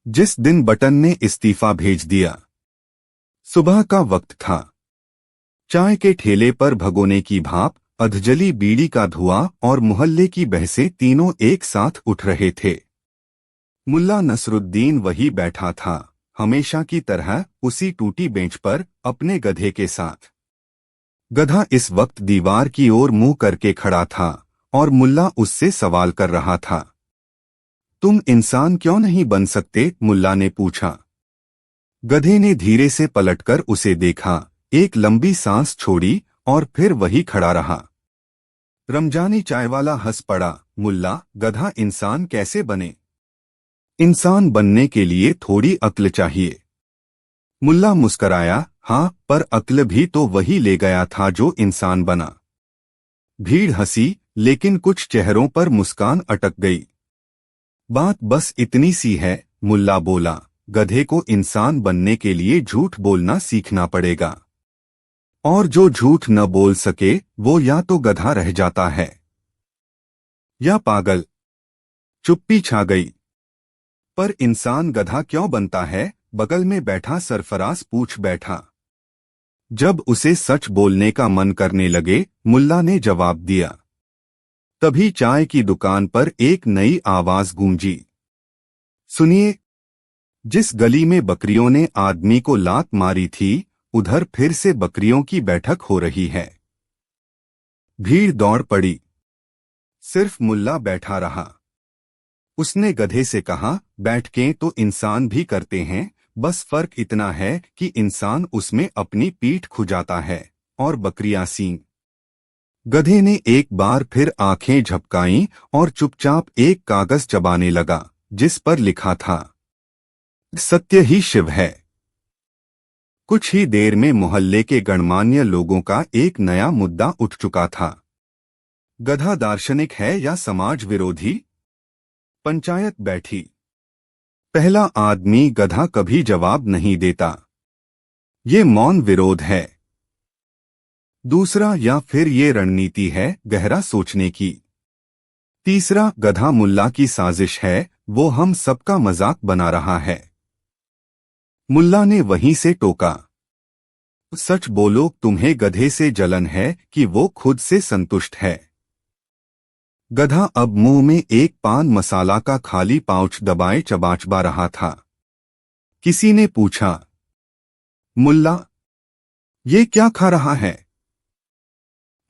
जिस दिन बटन ने इस्तीफा भेज दिया, सुबह का वक्त था। चाय के ठेले पर भगोने की भाप, अधजली बीड़ी का धुआं और मोहल्ले की बहसें तीनों एक साथ उठ रहे थे। मुल्ला नसरुद्दीन वही बैठा था, हमेशा की तरह उसी टूटी बेंच पर अपने गधे के साथ। गधा इस वक्त दीवार की ओर मुंह करके खड़ा था और मुल्ला उससे सवाल कर रहा था। तुम इंसान क्यों नहीं बन सकते? मुल्ला ने पूछा। गधे ने धीरे से पलटकर उसे देखा, एक लंबी सांस छोड़ी और फिर वही खड़ा रहा। रमजानी चायवाला हंस पड़ा। मुल्ला, गधा इंसान कैसे बने? इंसान बनने के लिए थोड़ी अक्ल चाहिए। मुल्ला मुस्कराया, हाँ, पर अक्ल भी तो वही ले गया था जो इंसान बना। भीड़ हंसी, लेकिन कुछ चेहरों पर मुस्कान अटक गई। बात बस इतनी सी है, मुल्ला बोला, गधे को इंसान बनने के लिए झूठ बोलना सीखना पड़ेगा। और जो झूठ न बोल सके वो या तो गधा रह जाता है या पागल। चुप्पी छा गई। पर इंसान गधा क्यों बनता है? बगल में बैठा सरफराज पूछ बैठा। जब उसे सच बोलने का मन करने लगे, मुल्ला ने जवाब दिया। तभी चाय की दुकान पर एक नई आवाज गूंजी। सुनिए, जिस गली में बकरियों ने आदमी को लात मारी थी, उधर फिर से बकरियों की बैठक हो रही है। भीड़ दौड़ पड़ी। सिर्फ मुल्ला बैठा रहा। उसने गधे से कहा, बैठकें तो इंसान भी करते हैं, बस फर्क इतना है कि इंसान उसमें अपनी पीठ खुजाता है और बकरियां सींग। गधे ने एक बार फिर आंखें झपकाईं और चुपचाप एक कागज चबाने लगा, जिस पर लिखा था, सत्य ही शिव है। कुछ ही देर में मोहल्ले के गणमान्य लोगों का एक नया मुद्दा उठ चुका था। गधा दार्शनिक है या समाज विरोधी? पंचायत बैठी। पहला आदमी, गधा कभी जवाब नहीं देता, ये मौन विरोध है। दूसरा, या फिर ये रणनीति है गहरा सोचने की। तीसरा, गधा मुल्ला की साजिश है, वो हम सबका मजाक बना रहा है। मुल्ला ने वहीं से टोका, सच बोलो, तुम्हें गधे से जलन है कि वो खुद से संतुष्ट है? गधा अब मुंह में एक पान मसाला का खाली पाउच दबाए चबा रहा था। किसी ने पूछा, मुल्ला, ये क्या खा रहा है?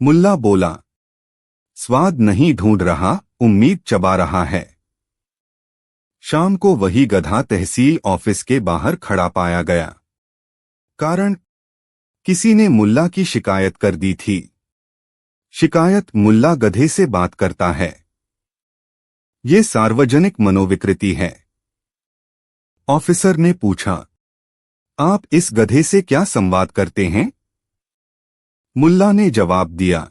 मुल्ला बोला, स्वाद नहीं ढूंढ रहा, उम्मीद चबा रहा है। शाम को वही गधा तहसील ऑफिस के बाहर खड़ा पाया गया। कारण, किसी ने मुल्ला की शिकायत कर दी थी। शिकायत, मुल्ला गधे से बात करता है। ये सार्वजनिक मनोविकृति है। ऑफिसर ने पूछा, आप इस गधे से क्या संवाद करते हैं? मुल्ला ने जवाब दिया,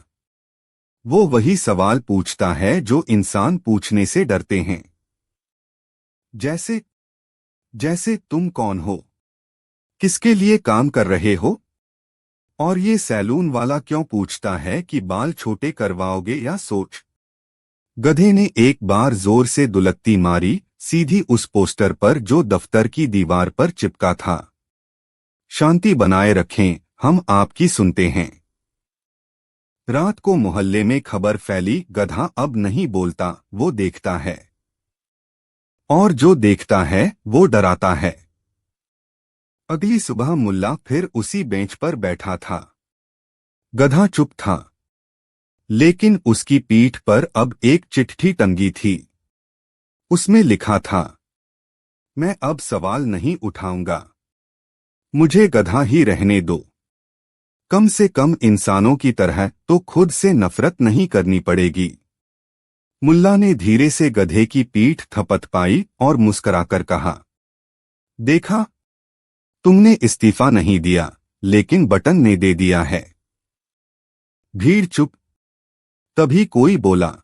वो वही सवाल पूछता है जो इंसान पूछने से डरते हैं। जैसे जैसे तुम कौन हो? किसके लिए काम कर रहे हो? और ये सैलून वाला क्यों पूछता है कि बाल छोटे करवाओगे या सोच? गधे ने एक बार जोर से दुलत्ती मारी, सीधी उस पोस्टर पर जो दफ्तर की दीवार पर चिपका था। शांति बनाए रखें, हम आपकी सुनते हैं। रात को मोहल्ले में खबर फैली, गधा अब नहीं बोलता, वो देखता है। और जो देखता है वो डराता है। अगली सुबह मुल्ला फिर उसी बेंच पर बैठा था। गधा चुप था, लेकिन उसकी पीठ पर अब एक चिट्ठी टंगी थी। उसमें लिखा था, मैं अब सवाल नहीं उठाऊंगा, मुझे गधा ही रहने दो। कम से कम इंसानों की तरह तो खुद से नफरत नहीं करनी पड़ेगी। मुल्ला ने धीरे से गधे की पीठ थपथपाई और मुस्कुराकर कहा, देखा, तुमने इस्तीफा नहीं दिया, लेकिन बटन ने दे दिया है। भीड़ चुप। तभी कोई बोला,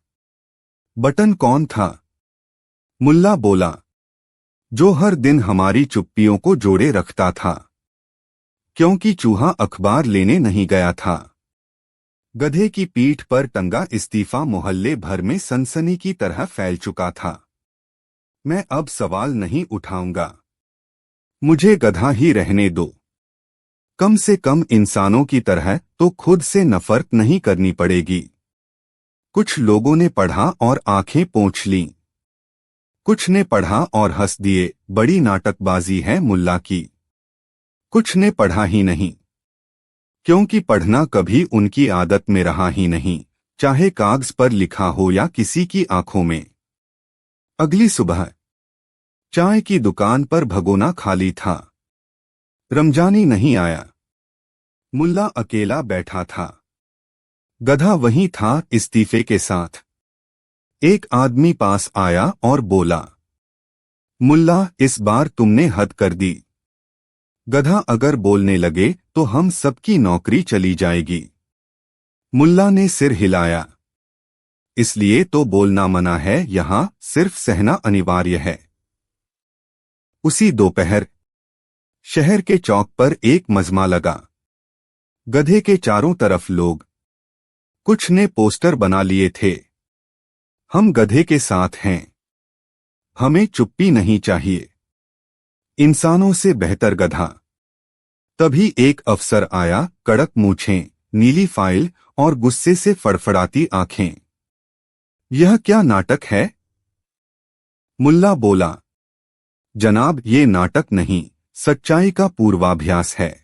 बटन कौन था? मुल्ला बोला, जो हर दिन हमारी चुप्पियों को जोड़े रखता था, क्योंकि चूहा अखबार लेने नहीं गया था। गधे की पीठ पर टंगा इस्तीफा मोहल्ले भर में सनसनी की तरह फैल चुका था। मैं अब सवाल नहीं उठाऊंगा। मुझे गधा ही रहने दो। कम से कम इंसानों की तरह तो खुद से नफरत नहीं करनी पड़ेगी। कुछ लोगों ने पढ़ा और आंखें पोंछ लीं। कुछ ने पढ़ा और हंस दिए, बड़ी नाटकबाजी है मुल्ला की। कुछ ने पढ़ा ही नहीं, क्योंकि पढ़ना कभी उनकी आदत में रहा ही नहीं, चाहे कागज पर लिखा हो या किसी की आंखों में। अगली सुबह चाय की दुकान पर भगोना खाली था। रमजानी नहीं आया। मुल्ला अकेला बैठा था। गधा वहीं था इस्तीफे के साथ। एक आदमी पास आया और बोला, मुल्ला, इस बार तुमने हद कर दी। गधा अगर बोलने लगे तो हम सबकी नौकरी चली जाएगी। मुल्ला ने सिर हिलाया। इसलिए तो बोलना मना है, यहां सिर्फ सहना अनिवार्य है। उसी दोपहर शहर के चौक पर एक मजमा लगा। गधे के चारों तरफ लोग। कुछ ने पोस्टर बना लिए थे, हम गधे के साथ हैं, हमें चुप्पी नहीं चाहिए, इंसानों से बेहतर गधा। तभी एक अफसर आया, कड़क मूछें, नीली फाइल और गुस्से से फड़फड़ाती आंखें। यह क्या नाटक है? मुल्ला बोला, जनाब, ये नाटक नहीं, सच्चाई का पूर्वाभ्यास है।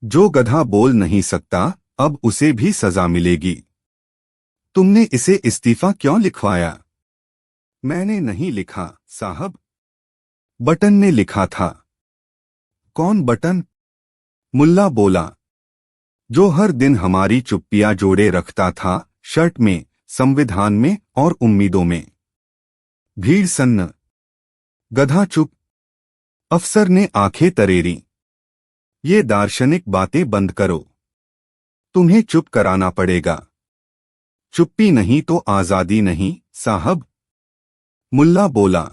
जो गधा बोल नहीं सकता, अब उसे भी सजा मिलेगी। तुमने इसे इस्तीफा क्यों लिखवाया? मैंने नहीं लिखा साहब, बटन ने लिखा था। कौन बटन? मुल्ला बोला, जो हर दिन हमारी चुप्पियां जोड़े रखता था, शर्ट में, संविधान में और उम्मीदों में। भीड़ सन्न। गधा चुप। अफसर ने आंखें तरेरी। ये दार्शनिक बातें बंद करो, तुम्हें चुप कराना पड़ेगा। चुप्पी नहीं तो आजादी नहीं साहब, मुल्ला बोला।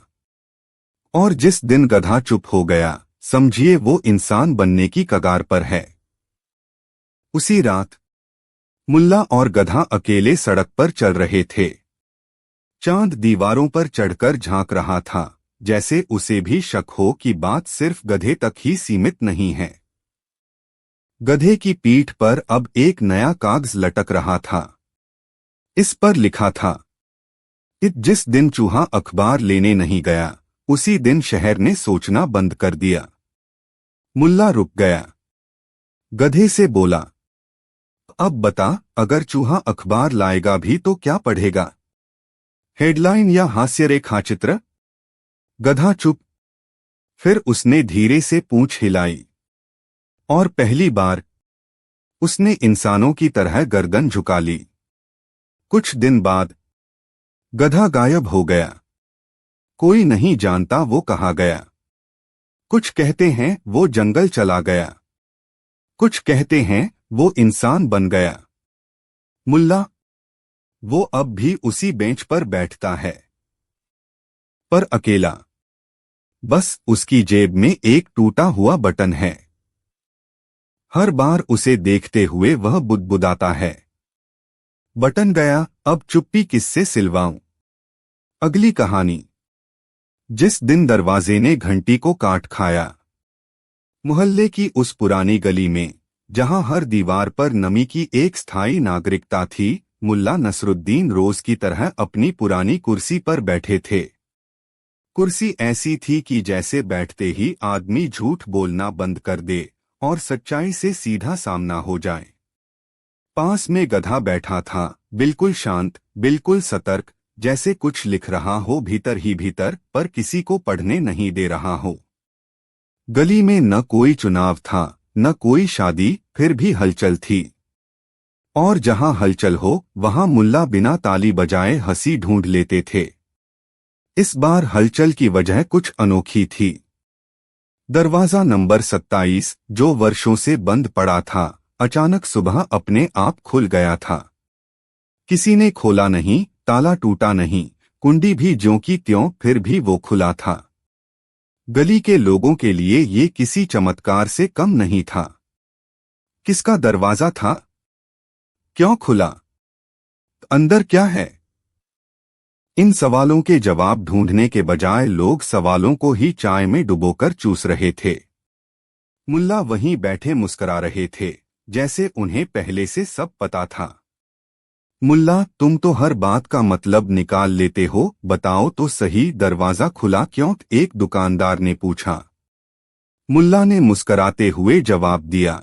और जिस दिन गधा चुप हो गया, समझिए वो इंसान बनने की कगार पर है। उसी रात मुल्ला और गधा अकेले सड़क पर चल रहे थे। चांद दीवारों पर चढ़कर झांक रहा था, जैसे उसे भी शक हो कि बात सिर्फ गधे तक ही सीमित नहीं है। गधे की पीठ पर अब एक नया कागज लटक रहा था। इस पर लिखा था, जिस दिन चूहा अखबार लेने नहीं गया, उसी दिन शहर ने सोचना बंद कर दिया। मुल्ला रुक गया। गधे से बोला, अब बता, अगर चूहा अखबार लाएगा भी तो क्या पढ़ेगा? हेडलाइन या हास्य रेखा चित्र? गधा चुप। फिर उसने धीरे से पूंछ हिलाई। और पहली बार उसने इंसानों की तरह गर्दन झुका ली। कुछ दिन बाद गधा गायब हो गया। कोई नहीं जानता वो कहाँ गया। कुछ कहते हैं वो जंगल चला गया, कुछ कहते हैं वो इंसान बन गया। मुल्ला, वो अब भी उसी बेंच पर बैठता है, पर अकेला। बस उसकी जेब में एक टूटा हुआ बटन है। हर बार उसे देखते हुए वह बुदबुदाता है, बटन गया, अब चुप्पी किससे सिलवाऊं? अगली कहानी। जिस दिन दरवाजे ने घंटी को काट खाया। मोहल्ले की उस पुरानी गली में, जहां हर दीवार पर नमी की एक स्थायी नागरिकता थी, मुल्ला नसरुद्दीन रोज की तरह अपनी पुरानी कुर्सी पर बैठे थे। कुर्सी ऐसी थी कि जैसे बैठते ही आदमी झूठ बोलना बंद कर दे और सच्चाई से सीधा सामना हो जाए। पास में गधा बैठा था, बिल्कुल शांत, बिल्कुल सतर्क, जैसे कुछ लिख रहा हो भीतर ही भीतर, पर किसी को पढ़ने नहीं दे रहा हो। गली में न कोई चुनाव था, न कोई शादी, फिर भी हलचल थी। और जहां हलचल हो वहां मुल्ला बिना ताली बजाए हंसी ढूंढ लेते थे। इस बार हलचल की वजह कुछ अनोखी थी। दरवाजा नंबर 27, जो वर्षों से बंद पड़ा था, अचानक सुबह अपने आप खुल गया था। किसी ने खोला नहीं, ताला टूटा नहीं, कुंडी भी ज्यों की त्यों, फिर भी वो खुला था। गली के लोगों के लिए ये किसी चमत्कार से कम नहीं था। किसका दरवाजा था? क्यों खुला? अंदर क्या है? इन सवालों के जवाब ढूंढने के बजाय लोग सवालों को ही चाय में डुबोकर चूस रहे थे। मुल्ला वहीं बैठे मुस्करा रहे थे, जैसे उन्हें पहले से सब पता था। मुल्ला, तुम तो हर बात का मतलब निकाल लेते हो, बताओ तो सही, दरवाजा खुला क्यों? एक दुकानदार ने पूछा। मुल्ला ने मुस्कराते हुए जवाब दिया,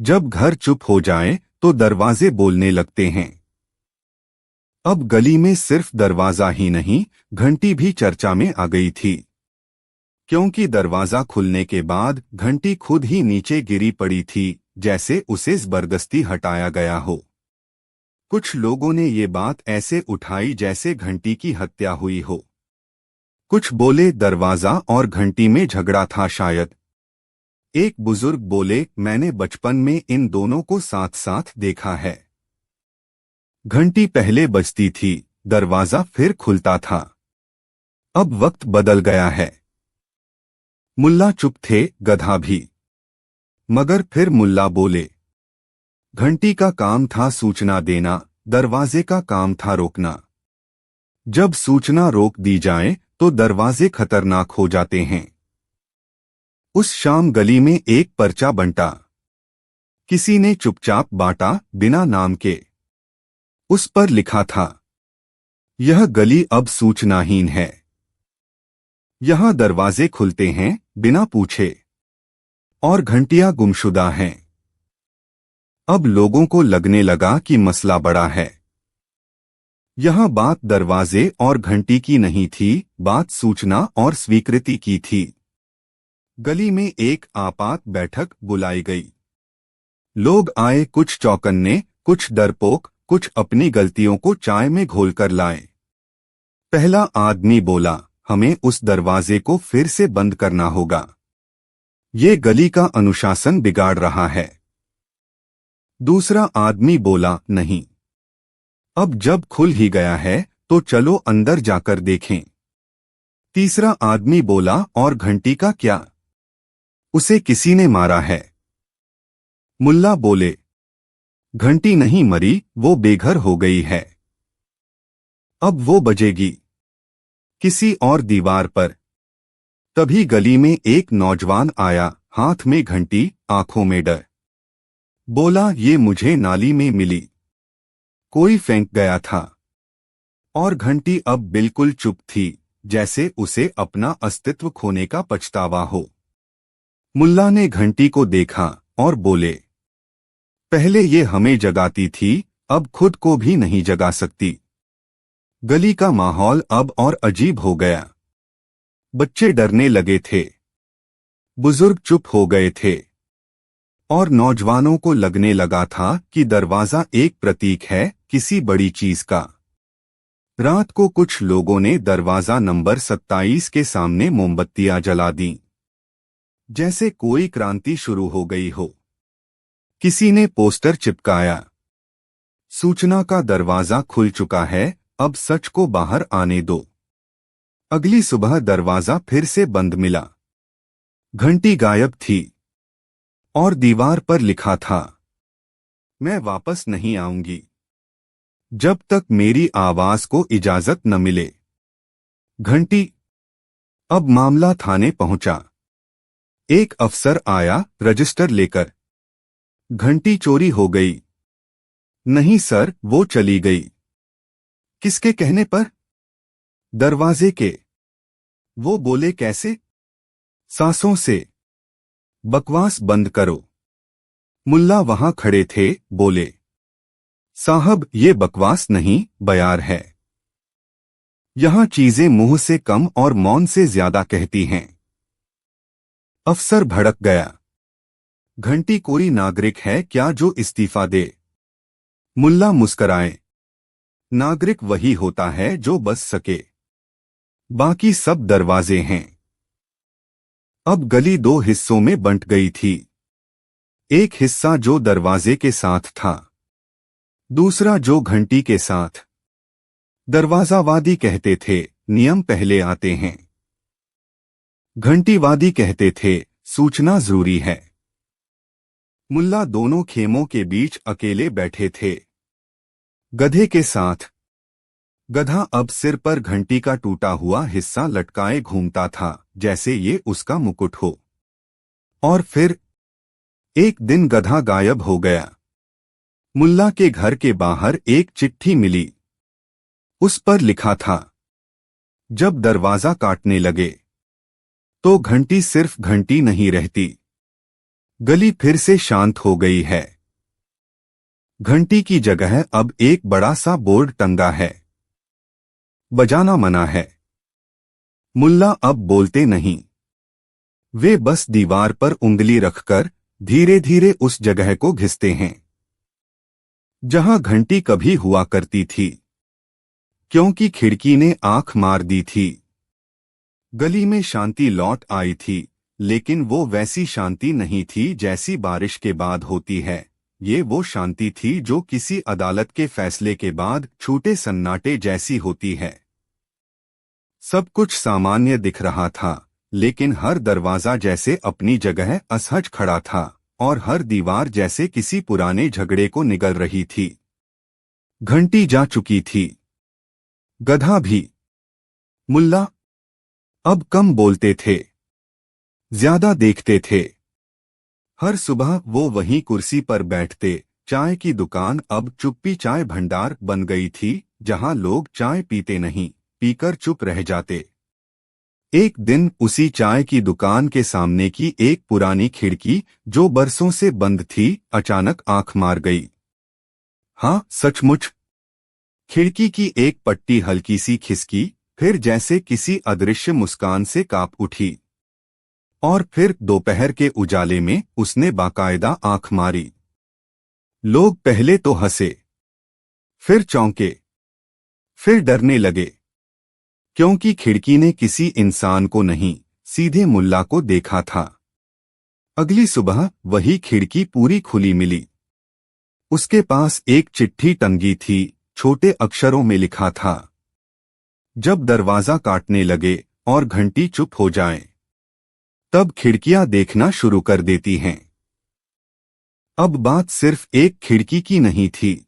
जब घर चुप हो जाए तो दरवाजे बोलने लगते हैं। अब गली में सिर्फ दरवाजा ही नहीं, घंटी भी चर्चा में आ गई थी, क्योंकि दरवाजा खुलने के बाद घंटी खुद ही नीचे गिरी पड़ी थी, जैसे उसे जबरदस्ती हटाया गया हो। कुछ लोगों ने ये बात ऐसे उठाई जैसे घंटी की हत्या हुई हो। कुछ बोले दरवाजा और घंटी में झगड़ा था शायद। एक बुजुर्ग बोले, मैंने बचपन में इन दोनों को साथ साथ देखा है। घंटी पहले बजती थी, दरवाजा फिर खुलता था। अब वक्त बदल गया है। मुल्ला चुप थे, गधा भी। मगर फिर मुल्ला बोले, घंटी का काम था सूचना देना, दरवाजे का काम था रोकना। जब सूचना रोक दी जाए तो दरवाजे खतरनाक हो जाते हैं। उस शाम गली में एक पर्चा बंटा। किसी ने चुपचाप बांटा, बिना नाम के। उस पर लिखा था, यह गली अब सूचनाहीन है। यहां दरवाजे खुलते हैं बिना पूछे, और घंटियां गुमशुदा हैं। अब लोगों को लगने लगा कि मसला बड़ा है। यहां बात दरवाजे और घंटी की नहीं थी, बात सूचना और स्वीकृति की थी। गली में एक आपात बैठक बुलाई गई। लोग आए, कुछ चौकन्ने, कुछ डरपोक, कुछ अपनी गलतियों को चाय में घोलकर लाए। पहला आदमी बोला, हमें उस दरवाजे को फिर से बंद करना होगा। ये गली का अनुशासन बिगाड़ रहा है। दूसरा आदमी बोला, नहीं, अब जब खुल ही गया है तो चलो अंदर जाकर देखें। तीसरा आदमी बोला, और घंटी का क्या? उसे किसी ने मारा है। मुल्ला बोले, घंटी नहीं मरी, वो बेघर हो गई है। अब वो बजेगी किसी और दीवार पर। तभी गली में एक नौजवान आया, हाथ में घंटी, आंखों में डर। बोला, ये मुझे नाली में मिली, कोई फेंक गया था। और घंटी अब बिल्कुल चुप थी, जैसे उसे अपना अस्तित्व खोने का पछतावा हो। मुल्ला ने घंटी को देखा और बोले, पहले ये हमें जगाती थी, अब खुद को भी नहीं जगा सकती। गली का माहौल अब और अजीब हो गया। बच्चे डरने लगे थे, बुजुर्ग चुप हो गए थे, और नौजवानों को लगने लगा था कि दरवाजा एक प्रतीक है किसी बड़ी चीज का। रात को कुछ लोगों ने दरवाजा नंबर 27 के सामने मोमबत्तियां जला दी, जैसे कोई क्रांति शुरू हो गई हो। किसी ने पोस्टर चिपकाया, सूचना का दरवाजा खुल चुका है, अब सच को बाहर आने दो। अगली सुबह दरवाजा फिर से बंद मिला। घंटी गायब थी, और दीवार पर लिखा था, मैं वापस नहीं आऊंगी जब तक मेरी आवाज को इजाजत न मिले। घंटी। अब मामला थाने पहुंचा। एक अफसर आया, रजिस्टर लेकर। घंटी चोरी हो गई। नहीं सर, वो चली गई। किसके कहने पर? दरवाजे के। वो बोले, कैसे? सांसों से। बकवास बंद करो। मुल्ला वहां खड़े थे, बोले, साहब, ये बकवास नहीं, बयार है। यहां चीजें मुंह से कम और मौन से ज्यादा कहती हैं। अफसर भड़क गया। घंटी कोई नागरिक है क्या जो इस्तीफा दे? मुल्ला मुस्कराए। नागरिक वही होता है जो बच सके, बाकी सब दरवाजे हैं। अब गली दो हिस्सों में बंट गई थी। एक हिस्सा जो दरवाजे के साथ था, दूसरा जो घंटी के साथ। दरवाजावादी कहते थे, नियम पहले आते हैं। घंटीवादी कहते थे, सूचना जरूरी है। मुल्ला दोनों खेमों के बीच अकेले बैठे थे, गधे के साथ। गधा अब सिर पर घंटी का टूटा हुआ हिस्सा लटकाए घूमता था, जैसे ये उसका मुकुट हो। और फिर एक दिन गधा गायब हो गया। मुल्ला के घर के बाहर एक चिट्ठी मिली। उस पर लिखा था, जब दरवाजा काटने लगे तो घंटी सिर्फ घंटी नहीं रहती, गली फिर से शांत हो गई है। घंटी की जगह अब एक बड़ा सा बोर्ड टंगा है, बजाना मना है। मुल्ला अब बोलते नहीं, वे बस दीवार पर उंगली रखकर धीरे धीरे उस जगह को घिसते हैं जहां घंटी कभी हुआ करती थी, क्योंकि खिड़की ने आंख मार दी थी। गली में शांति लौट आई थी, लेकिन वो वैसी शांति नहीं थी जैसी बारिश के बाद होती है। ये वो शांति थी जो किसी अदालत के फैसले के बाद छूटे सन्नाटे जैसी होती है। सब कुछ सामान्य दिख रहा था, लेकिन हर दरवाजा जैसे अपनी जगह असहज खड़ा था और हर दीवार जैसे किसी पुराने झगड़े को निगल रही थी। घंटी जा चुकी थी, गधा भी। मुल्ला अब कम बोलते थे, ज्यादा देखते थे। हर सुबह वो वहीं कुर्सी पर बैठते। चाय की दुकान अब चुप्पी चाय भंडार बन गई थी, जहां लोग चाय पीते नहीं, पीकर चुप रह जाते। एक दिन उसी चाय की दुकान के सामने की एक पुरानी खिड़की, जो बरसों से बंद थी, अचानक आंख मार गई। हाँ, सचमुच। खिड़की की एक पट्टी हल्की सी खिसकी, फिर जैसे किसी अदृश्य मुस्कान से कांप उठी। और फिर दोपहर के उजाले में उसने बाकायदा आंख मारी। लोग पहले तो हंसे, फिर चौंके, फिर डरने लगे, क्योंकि खिड़की ने किसी इंसान को नहीं, सीधे मुल्ला को देखा था। अगली सुबह वही खिड़की पूरी खुली मिली। उसके पास एक चिट्ठी टंगी थी, छोटे अक्षरों में लिखा था, जब दरवाजा काटने लगे और घंटी चुप हो जाए, तब खिड़कियां देखना शुरू कर देती हैं। अब बात सिर्फ एक खिड़की की नहीं थी।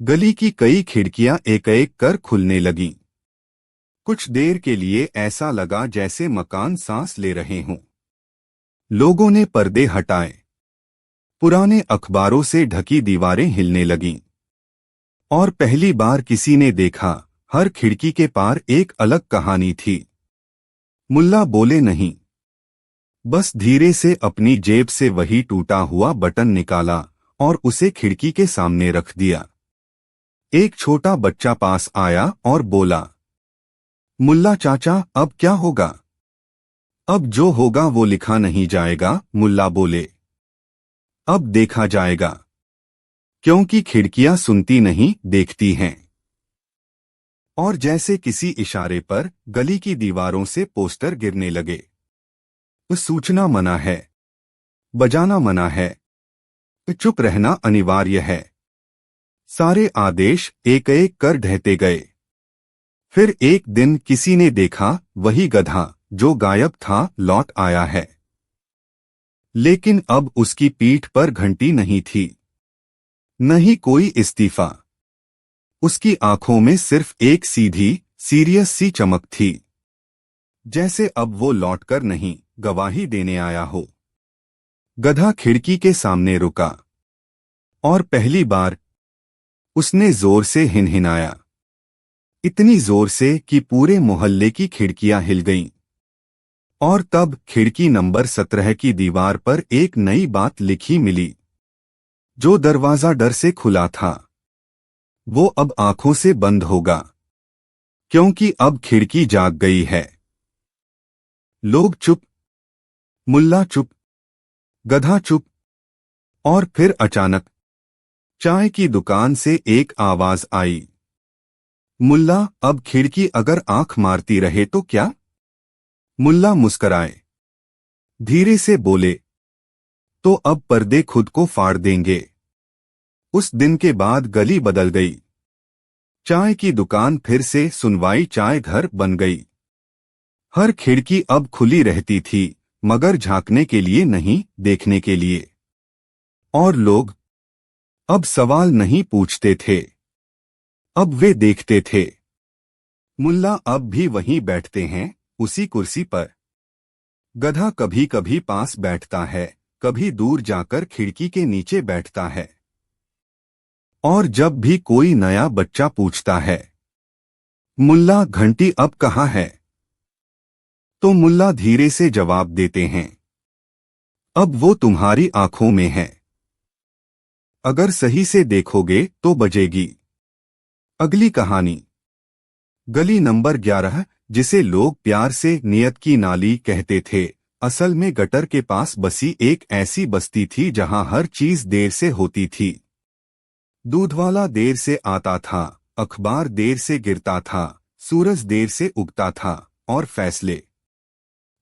गली की कई खिड़कियां एक एक कर खुलने लगीं। कुछ देर के लिए ऐसा लगा जैसे मकान सांस ले रहे हों। लोगों ने पर्दे हटाए। पुराने अखबारों से ढकी दीवारें हिलने लगीं। और पहली बार किसी ने देखा, हर खिड़की के पार एक अलग कहानी थी। मुल्ला बोले नहीं, बस धीरे से अपनी जेब से वही टूटा हुआ बटन निकाला और उसे खिड़की के सामने रख दिया। एक छोटा बच्चा पास आया और बोला, मुल्ला चाचा, अब क्या होगा? अब जो होगा वो लिखा नहीं जाएगा, मुल्ला बोले। अब देखा जाएगा, क्योंकि खिड़कियां सुनती नहीं, देखती हैं। और जैसे किसी इशारे पर गली की दीवारों से पोस्टर गिरने लगे। सूचना मना है, बजाना मना है, चुप रहना अनिवार्य है। सारे आदेश एक एक कर ढहते गए। फिर एक दिन किसी ने देखा, वही गधा जो गायब था लौट आया है। लेकिन अब उसकी पीठ पर घंटी नहीं थी, न ही कोई इस्तीफा। उसकी आंखों में सिर्फ एक सीधी, सीरियस सी चमक थी, जैसे अब वो लौटकर नहीं, गवाही देने आया हो। गधा खिड़की के सामने रुका और पहली बार उसने जोर से हिनहिनाया, इतनी जोर से कि पूरे मोहल्ले की खिड़कियां हिल गईं। और तब खिड़की नंबर 17 की दीवार पर एक नई बात लिखी मिली। जो दरवाजा डर से खुला था, वो अब आंखों से बंद होगा, क्योंकि अब खिड़की जाग गई है। लोग चुप, मुल्ला चुप, गधा चुप। और फिर अचानक चाय की दुकान से एक आवाज आई, मुल्ला, अब खिड़की अगर आंख मारती रहे तो क्या? मुल्ला मुस्कराए, धीरे से बोले, तो अब पर्दे खुद को फाड़ देंगे। उस दिन के बाद गली बदल गई। चाय की दुकान फिर से सुनवाई चाय घर बन गई। हर खिड़की अब खुली रहती थी, मगर झांकने के लिए नहीं, देखने के लिए। और लोग अब सवाल नहीं पूछते थे, अब वे देखते थे। मुल्ला अब भी वहीं बैठते हैं, उसी कुर्सी पर। गधा कभी कभी पास बैठता है, कभी दूर जाकर खिड़की के नीचे बैठता है। और जब भी कोई नया बच्चा पूछता है, मुल्ला घंटी अब कहाँ है, तो मुल्ला धीरे से जवाब देते हैं, अब वो तुम्हारी आंखों में है। अगर सही से देखोगे तो बजेगी। अगली कहानी। गली नंबर 11, जिसे लोग प्यार से नियत की नाली कहते थे, असल में गटर के पास बसी एक ऐसी बस्ती थी जहां हर चीज देर से होती थी। दूधवाला देर से आता था, अखबार देर से गिरता था, सूरज देर से उगता था, और फैसले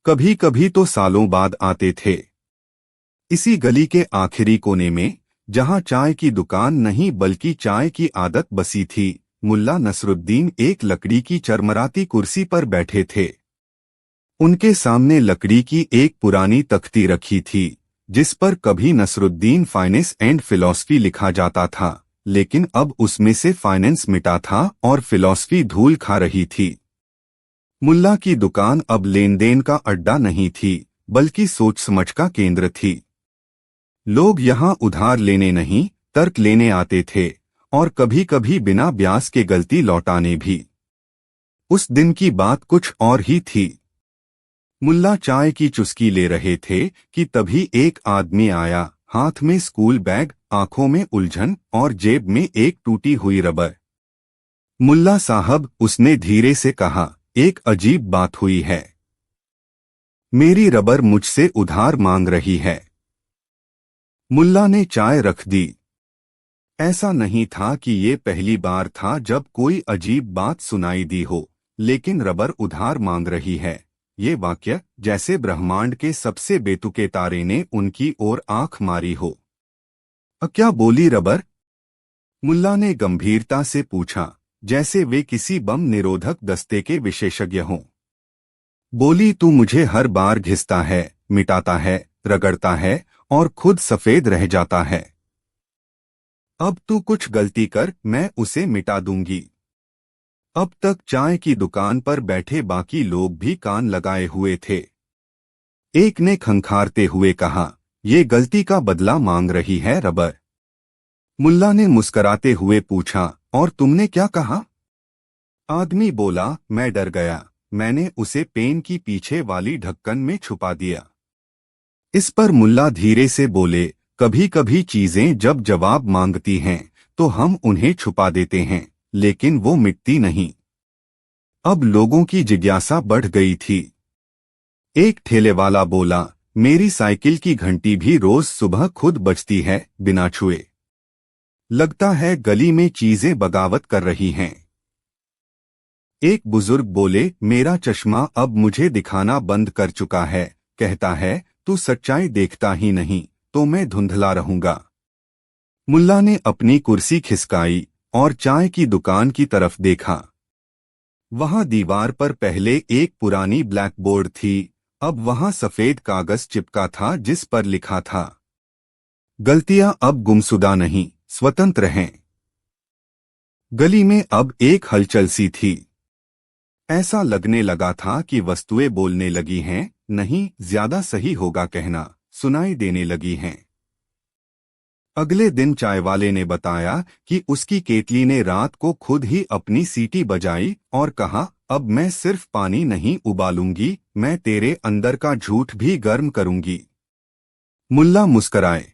कभी कभी तो सालों बाद आते थे। इसी गली के आखिरी कोने में, जहां चाय की दुकान नहीं बल्कि चाय की आदत बसी थी, मुल्ला नसरुद्दीन एक लकड़ी की चरमराती कुर्सी पर बैठे थे। उनके सामने लकड़ी की एक पुरानी तख्ती रखी थी, जिस पर कभी नसरुद्दीन फाइनेंस एंड फिलॉसफी लिखा जाता था, लेकिन अब उसमें से फाइनेंस मिटा था और फिलॉसफी धूल खा रही थी। मुल्ला की दुकान अब लेन देन का अड्डा नहीं थी, बल्कि सोच समझ का केंद्र थी। लोग यहाँ उधार लेने नहीं, तर्क लेने आते थे, और कभी कभी बिना ब्याज के गलती लौटाने भी। उस दिन की बात कुछ और ही थी। मुल्ला चाय की चुस्की ले रहे थे कि तभी एक आदमी आया, हाथ में स्कूल बैग, आंखों में उलझन और जेब में एक टूटी हुई रबर। मुल्ला साहब, उसने धीरे से कहा, एक अजीब बात हुई है। मेरी रबर मुझसे उधार मांग रही है। मुल्ला ने चाय रख दी। ऐसा नहीं था कि ये पहली बार था जब कोई अजीब बात सुनाई दी हो, लेकिन रबर उधार मांग रही है, ये वाक्य जैसे ब्रह्मांड के सबसे बेतुके तारे ने उनकी ओर आंख मारी हो। क्या बोली रबर? मुल्ला ने गंभीरता से पूछा, जैसे वे किसी बम निरोधक दस्ते के विशेषज्ञ हों। बोली, तू मुझे हर बार घिसता है, मिटाता है, रगड़ता है और खुद सफेद रह जाता है। अब तू कुछ गलती कर, मैं उसे मिटा दूंगी। अब तक चाय की दुकान पर बैठे बाकी लोग भी कान लगाए हुए थे। एक ने खंखारते हुए कहा, ये गलती का बदला मांग रही है रबर। मुल्ला ने मुस्कराते हुए पूछा, और तुमने क्या कहा? आदमी बोला, मैं डर गया, मैंने उसे पेन की पीछे वाली ढक्कन में छुपा दिया। इस पर मुल्ला धीरे से बोले, कभी कभी चीजें जब जवाब मांगती हैं तो हम उन्हें छुपा देते हैं, लेकिन वो मिटती नहीं। अब लोगों की जिज्ञासा बढ़ गई थी। एक ठेले वाला बोला, मेरी साइकिल की घंटी भी रोज सुबह खुद बजती है, बिना छुए। लगता है गली में चीजें बगावत कर रही हैं। एक बुजुर्ग बोले, मेरा चश्मा अब मुझे दिखाना बंद कर चुका है, कहता है तू सच्चाई देखता ही नहीं तो मैं धुंधला रहूंगा। मुल्ला ने अपनी कुर्सी खिसकाई और चाय की दुकान की तरफ देखा। वहां दीवार पर पहले एक पुरानी ब्लैक बोर्ड थी, अब वहां सफेद कागज चिपका था जिस पर लिखा था, गलतियां अब गुमशुदा नहीं, स्वतंत्र हैं। गली में अब एक हलचल सी थी। ऐसा लगने लगा था कि वस्तुएं बोलने लगी हैं, नहीं, ज्यादा सही होगा कहना, सुनाई देने लगी हैं। अगले दिन चायवाले ने बताया कि उसकी केतली ने रात को खुद ही अपनी सीटी बजाई और कहा, अब मैं सिर्फ पानी नहीं उबालूंगी, मैं तेरे अंदर का झूठ भी गर्म करूंगी। मुल्ला मुस्कराए।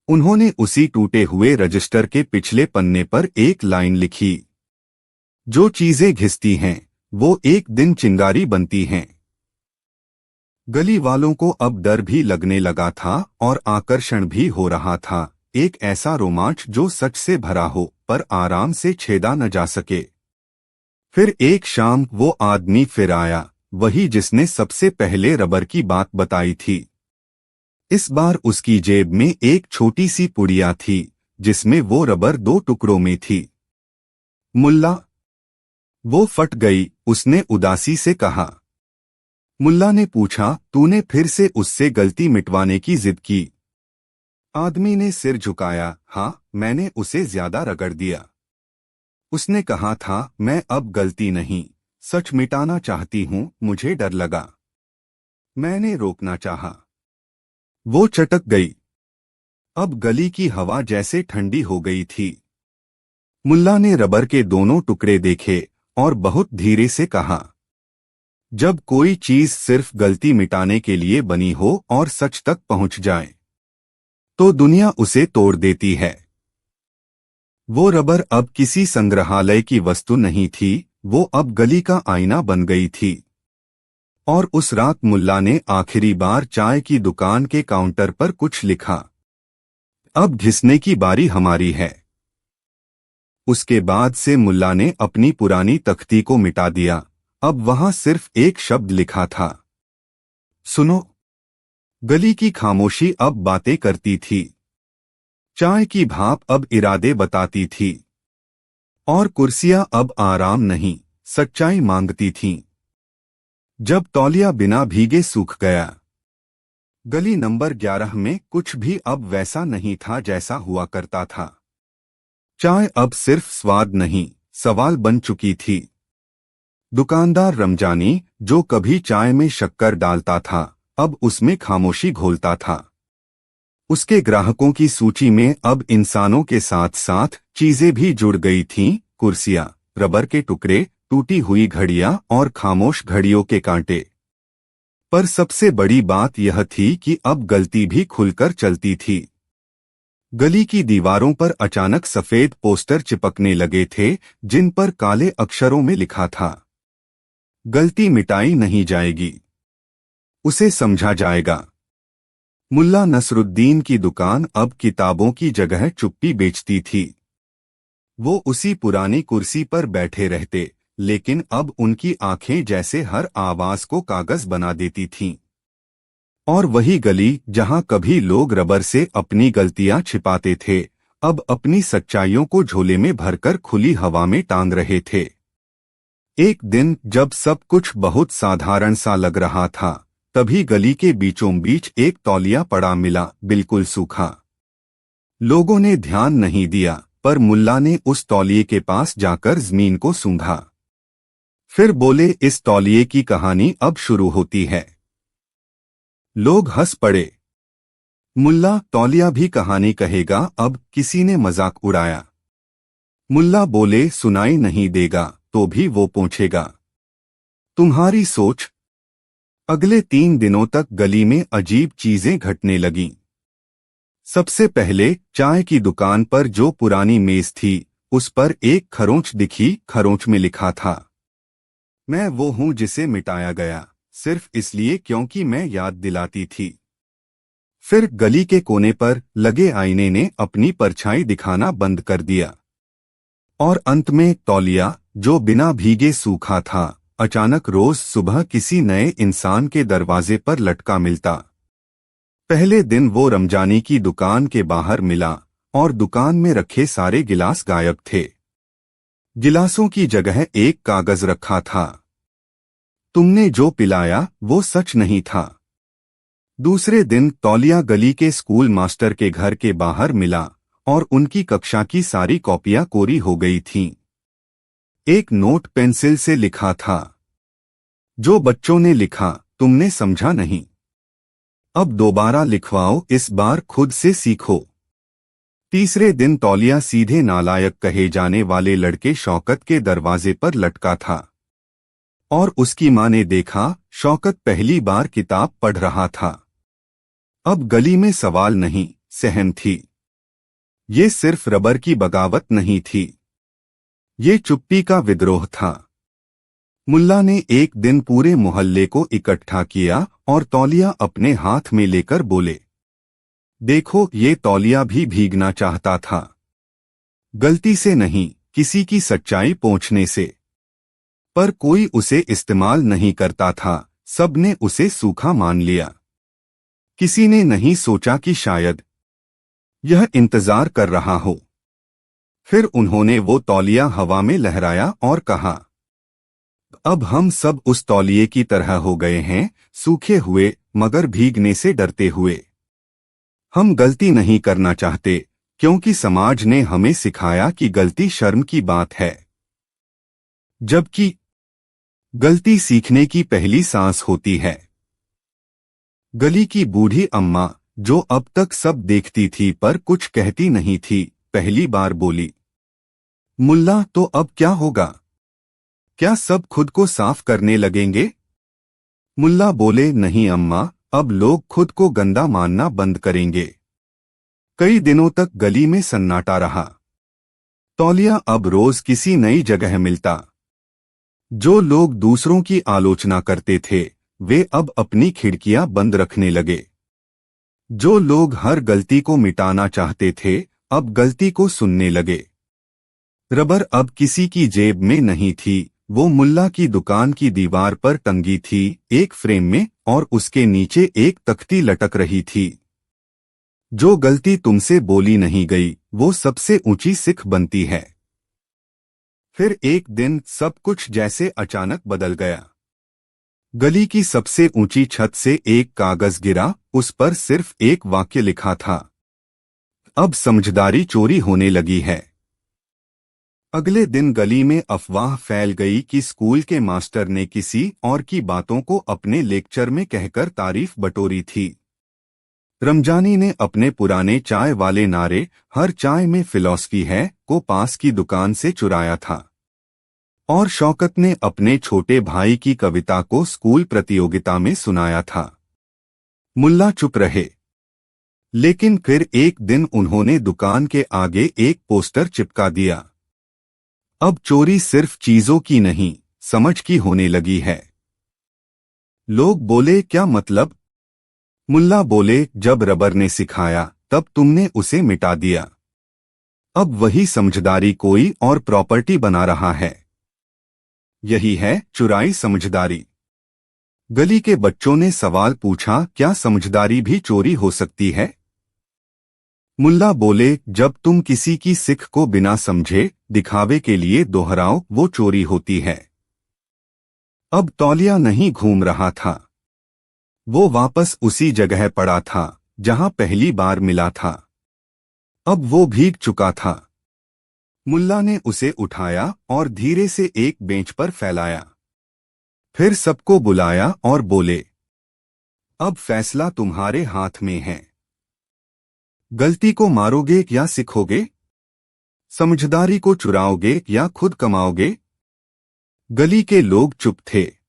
उन्होंने उसी टूटे हुए रजिस्टर के पिछले पन्ने पर एक लाइन लिखी, जो चीजें घिसती हैं वो एक दिन चिंगारी बनती हैं। गली वालों को अब डर भी लगने लगा था और आकर्षण भी हो रहा था, एक ऐसा रोमांच जो सच से भरा हो पर आराम से छेदा न जा सके। फिर एक शाम वो आदमी फिर आया, वही जिसने सबसे पहले रबर की बात बताई थी। इस बार उसकी जेब में एक छोटी सी पुड़िया थी, जिसमें वो रबर 2 टुकड़ों में थी। मुल्ला, वो फट गई, उसने उदासी से कहा। मुल्ला ने पूछा, तूने फिर से उससे गलती मिटवाने की जिद की? आदमी ने सिर झुकाया, हाँ, मैंने उसे ज्यादा रगड़ दिया। उसने कहा था, मैं अब गलती नहीं, सच मिटाना चाहती हूँ, मुझे डर लगा। मैंने रोकना चाहा। वो चटक गई। अब गली की हवा जैसे ठंडी हो गई थी। मुल्ला ने रबर के दोनों टुकड़े देखे और बहुत धीरे से कहा, जब कोई चीज सिर्फ गलती मिटाने के लिए बनी हो और सच तक पहुंच जाए तो दुनिया उसे तोड़ देती है। वो रबर अब किसी संग्रहालय की वस्तु नहीं थी, वो अब गली का आईना बन गई थी। और उस रात मुल्ला ने आखिरी बार चाय की दुकान के काउंटर पर कुछ लिखा, अब घिसने की बारी हमारी है। उसके बाद से मुल्ला ने अपनी पुरानी तख्ती को मिटा दिया। अब वहां सिर्फ एक शब्द लिखा था, सुनो। गली की खामोशी अब बातें करती थी। चाय की भाप अब इरादे बताती थी। और कुर्सियां अब आराम नहीं, सच्चाई मांगती थीं। जब तौलिया बिना भीगे सूख गया। गली नंबर 11 में कुछ भी अब वैसा नहीं था जैसा हुआ करता था। चाय अब सिर्फ स्वाद नहीं, सवाल बन चुकी थी। दुकानदार रमजानी, जो कभी चाय में शक्कर डालता था, अब उसमें खामोशी घोलता था। उसके ग्राहकों की सूची में अब इंसानों के साथ साथ चीजें भी जुड़ गई थीं, कुर्सियां, रबर के टुकड़े, टूटी हुई घड़ियां और खामोश घड़ियों के कांटे। पर सबसे बड़ी बात यह थी कि अब गलती भी खुलकर चलती थी। गली की दीवारों पर अचानक सफेद पोस्टर चिपकने लगे थे, जिन पर काले अक्षरों में लिखा था, गलती मिटाई नहीं जाएगी, उसे समझा जाएगा। मुल्ला नसरुद्दीन की दुकान अब किताबों की जगह चुप्पी बेचती थी। वो उसी पुरानी कुर्सी पर बैठे रहते, लेकिन अब उनकी आंखें जैसे हर आवाज को कागज बना देती थीं। और वही गली जहां कभी लोग रबर से अपनी गलतियां छिपाते थे, अब अपनी सच्चाइयों को झोले में भरकर खुली हवा में टांग रहे थे। एक दिन जब सब कुछ बहुत साधारण सा लग रहा था, तभी गली के बीचों बीच एक तौलिया पड़ा मिला, बिल्कुल सूखा। लोगों ने ध्यान नहीं दिया, पर मुल्ला ने उस तौलिए के पास जाकर जमीन को सूंघा। फिर बोले, इस तौलिए की कहानी अब शुरू होती है। लोग हंस पड़े। मुल्ला, तौलिया भी कहानी कहेगा अब? किसी ने मजाक उड़ाया। मुल्ला बोले, सुनाई नहीं देगा तो भी वो पूछेगा। तुम्हारी सोच। अगले 3 दिनों तक गली में अजीब चीजें घटने लगीं। सबसे पहले चाय की दुकान पर जो पुरानी मेज थी, उस पर एक खरोंच दिखी। खरोंच में लिखा था, मैं वो हूं जिसे मिटाया गया, सिर्फ इसलिए क्योंकि मैं याद दिलाती थी। फिर गली के कोने पर लगे आईने ने अपनी परछाई दिखाना बंद कर दिया। और अंत में तौलिया, जो बिना भीगे सूखा था, अचानक रोज सुबह किसी नए इंसान के दरवाजे पर लटका मिलता। पहले दिन वो रमजानी की दुकान के बाहर मिला और दुकान में रखे सारे गिलास गायब थे। गिलासों की जगह एक कागज रखा था, तुमने जो पिलाया वो सच नहीं था। दूसरे दिन तौलिया गली के स्कूल मास्टर के घर के बाहर मिला और उनकी कक्षा की सारी कॉपियां कोरी हो गई थीं। एक नोट पेंसिल से लिखा था, जो बच्चों ने लिखा तुमने समझा नहीं, अब दोबारा लिखवाओ, इस बार खुद से सीखो। तीसरे दिन तौलिया सीधे नालायक कहे जाने वाले लड़के शौकत के दरवाजे पर लटका था और उसकी मां ने देखा शौकत पहली बार किताब पढ़ रहा था। अब गली में सवाल नहीं, सहम थी। ये सिर्फ रबर की बगावत नहीं थी, ये चुप्पी का विद्रोह था। मुल्ला ने एक दिन पूरे मोहल्ले को इकट्ठा किया और तौलिया अपने हाथ में लेकर बोले, देखो, ये तौलिया भी भीगना चाहता था, गलती से नहीं, किसी की सच्चाई पोंछने से। पर कोई उसे इस्तेमाल नहीं करता था, सबने उसे सूखा मान लिया। किसी ने नहीं सोचा कि शायद यह इंतजार कर रहा हो। फिर उन्होंने वो तौलिया हवा में लहराया और कहा, अब हम सब उस तौलिए की तरह हो गए हैं, सूखे हुए मगर भीगने से डरते हुए। हम गलती नहीं करना चाहते, क्योंकि समाज ने हमें सिखाया कि गलती शर्म की बात है। जबकि गलती सीखने की पहली सांस होती है। गली की बूढ़ी अम्मा, जो अब तक सब देखती थी पर कुछ कहती नहीं थी, पहली बार बोली, मुल्ला तो अब क्या होगा? क्या सब खुद को साफ करने लगेंगे? मुल्ला बोले, नहीं अम्मा, अब लोग खुद को गंदा मानना बंद करेंगे। कई दिनों तक गली में सन्नाटा रहा। तौलिया अब रोज किसी नई जगह मिलता। जो लोग दूसरों की आलोचना करते थे, वे अब अपनी खिड़कियां बंद रखने लगे। जो लोग हर गलती को मिटाना चाहते थे, अब गलती को सुनने लगे। रबर अब किसी की जेब में नहीं थी, वो मुल्ला की दुकान की दीवार पर टंगी थी, एक फ्रेम में, और उसके नीचे एक तख्ती लटक रही थी। जो गलती तुमसे बोली नहीं गई, वो सबसे ऊंची सिख बनती है। फिर एक दिन सब कुछ जैसे अचानक बदल गया। गली की सबसे ऊंची छत से एक कागज गिरा, उस पर सिर्फ एक वाक्य लिखा था, अब समझदारी चोरी होने लगी है। अगले दिन गली में अफवाह फैल गई कि स्कूल के मास्टर ने किसी और की बातों को अपने लेक्चर में कहकर तारीफ बटोरी थी। रमजानी ने अपने पुराने चाय वाले नारे, हर चाय में फिलॉसफी है, को पास की दुकान से चुराया था। और शौकत ने अपने छोटे भाई की कविता को स्कूल प्रतियोगिता में सुनाया था। मुल्ला चुप रहे। लेकिन फिर एक दिन उन्होंने दुकान के आगे एक पोस्टर चिपका दिया, अब चोरी सिर्फ चीजों की नहीं, समझ की होने लगी है। लोग बोले, क्या मतलब? मुल्ला बोले, जब रबर ने सिखाया, तब तुमने उसे मिटा दिया। अब वही समझदारी कोई और प्रॉपर्टी बना रहा है। यही है चुराई समझदारी। गली के बच्चों ने सवाल पूछा, क्या समझदारी भी चोरी हो सकती है? मुल्ला बोले, जब तुम किसी की सिख को बिना समझे, दिखावे के लिए दोहराओ, वो चोरी होती है। अब तौलिया नहीं घूम रहा था। वो वापस उसी जगह पड़ा था, जहां पहली बार मिला था। अब वो भीग चुका था। मुल्ला ने उसे उठाया और धीरे से एक बेंच पर फैलाया। फिर सबको बुलाया और बोले, अब फैसला तुम्हारे हाथ में है। गलती को मारोगे या सीखोगे? समझदारी को चुराओगे या खुद कमाओगे? गली के लोग चुप थे।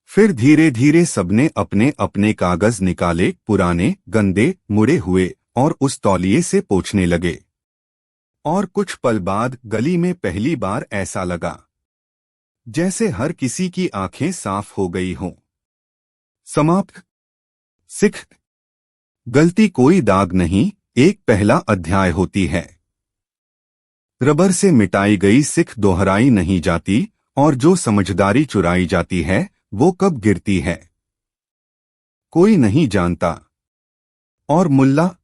फिर धीरे धीरे सबने अपने अपने कागज निकाले, पुराने, गंदे, मुड़े हुए, और उस तौलिए से पोंछने लगे। और कुछ पल बाद गली में पहली बार ऐसा लगा जैसे हर किसी की आंखें साफ हो गई हों। समाप्त। सिख। गलती कोई दाग नहीं, एक पहला अध्याय होती है। रबर से मिटाई गई सिख दोहराई नहीं जाती, और जो समझदारी चुराई जाती है, वो कब गिरती है, कोई नहीं जानता। और मुल्ला,